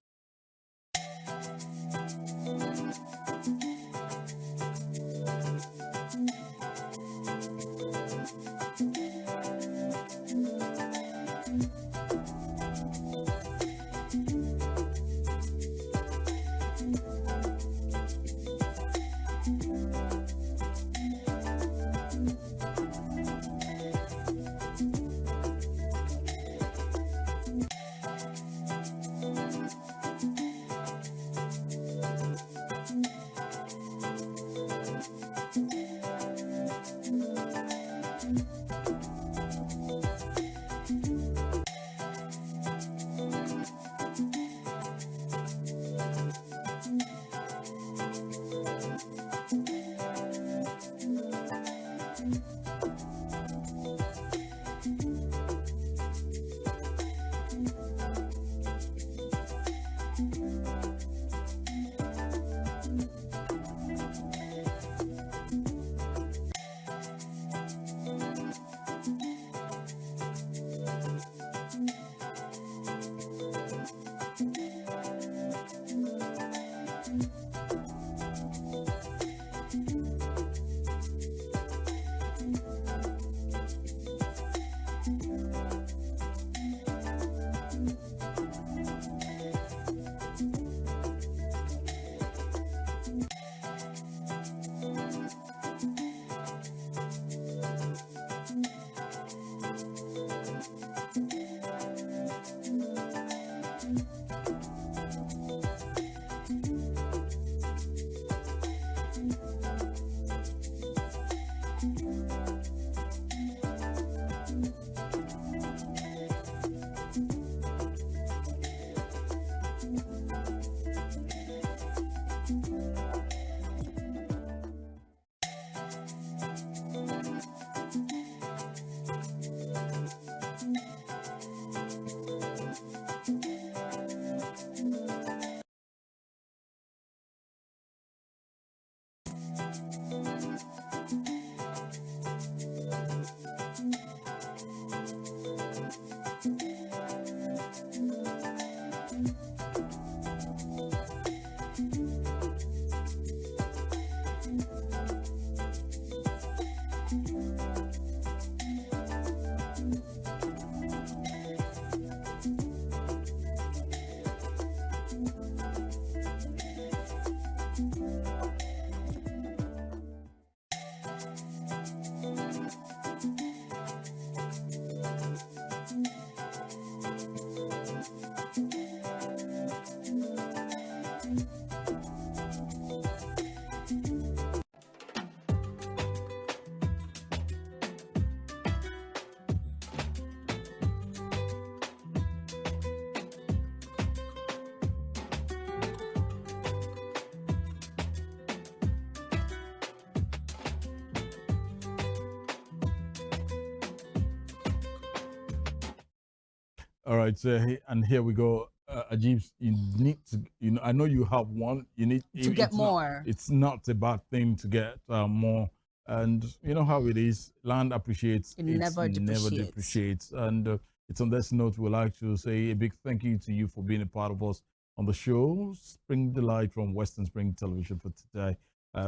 All right, so and here we go. Ajib, you need to, I know you have one. You need to get more. It's not a bad thing to get more. And you know how it is. Land appreciates. It never depreciates. And it's on this note, we'd like to say a big thank you to you for being a part of us on the show. Spring Delight from Western Spring Television for today.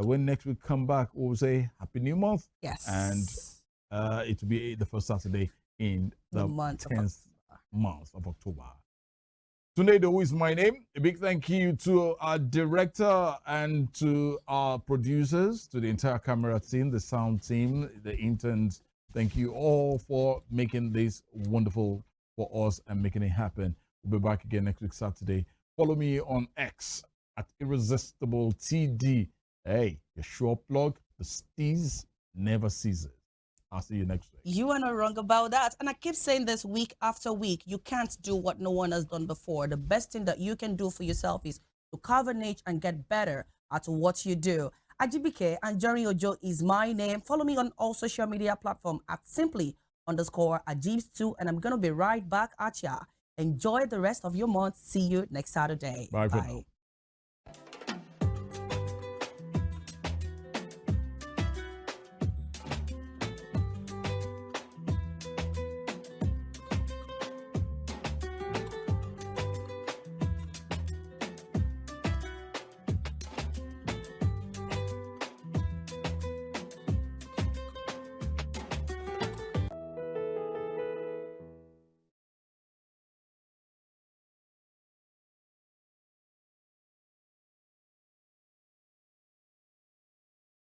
When next we come back, we'll say Happy New Month. Yes. And it will be the first Saturday in the 10th month of October. Tunde, Idowu is my name. A big thank you to our director and to our producers, to the entire camera team, the sound team, the interns. Thank you all for making this wonderful for us and making it happen. We'll be back again next week, Saturday. Follow me on X at Irresistible TD. Hey, your sure plug, the steez never ceases. I'll see you next week. You are not wrong about that. And I keep saying this week after week, you can't do what no one has done before. The best thing that you can do for yourself is to carve a niche and get better at what you do. Ajibike Anjorin is my name. Follow me on all social media platforms at simply_Ajibs2. And I'm going to be right back at ya. Enjoy the rest of your month. See you next Saturday. Bye. For now.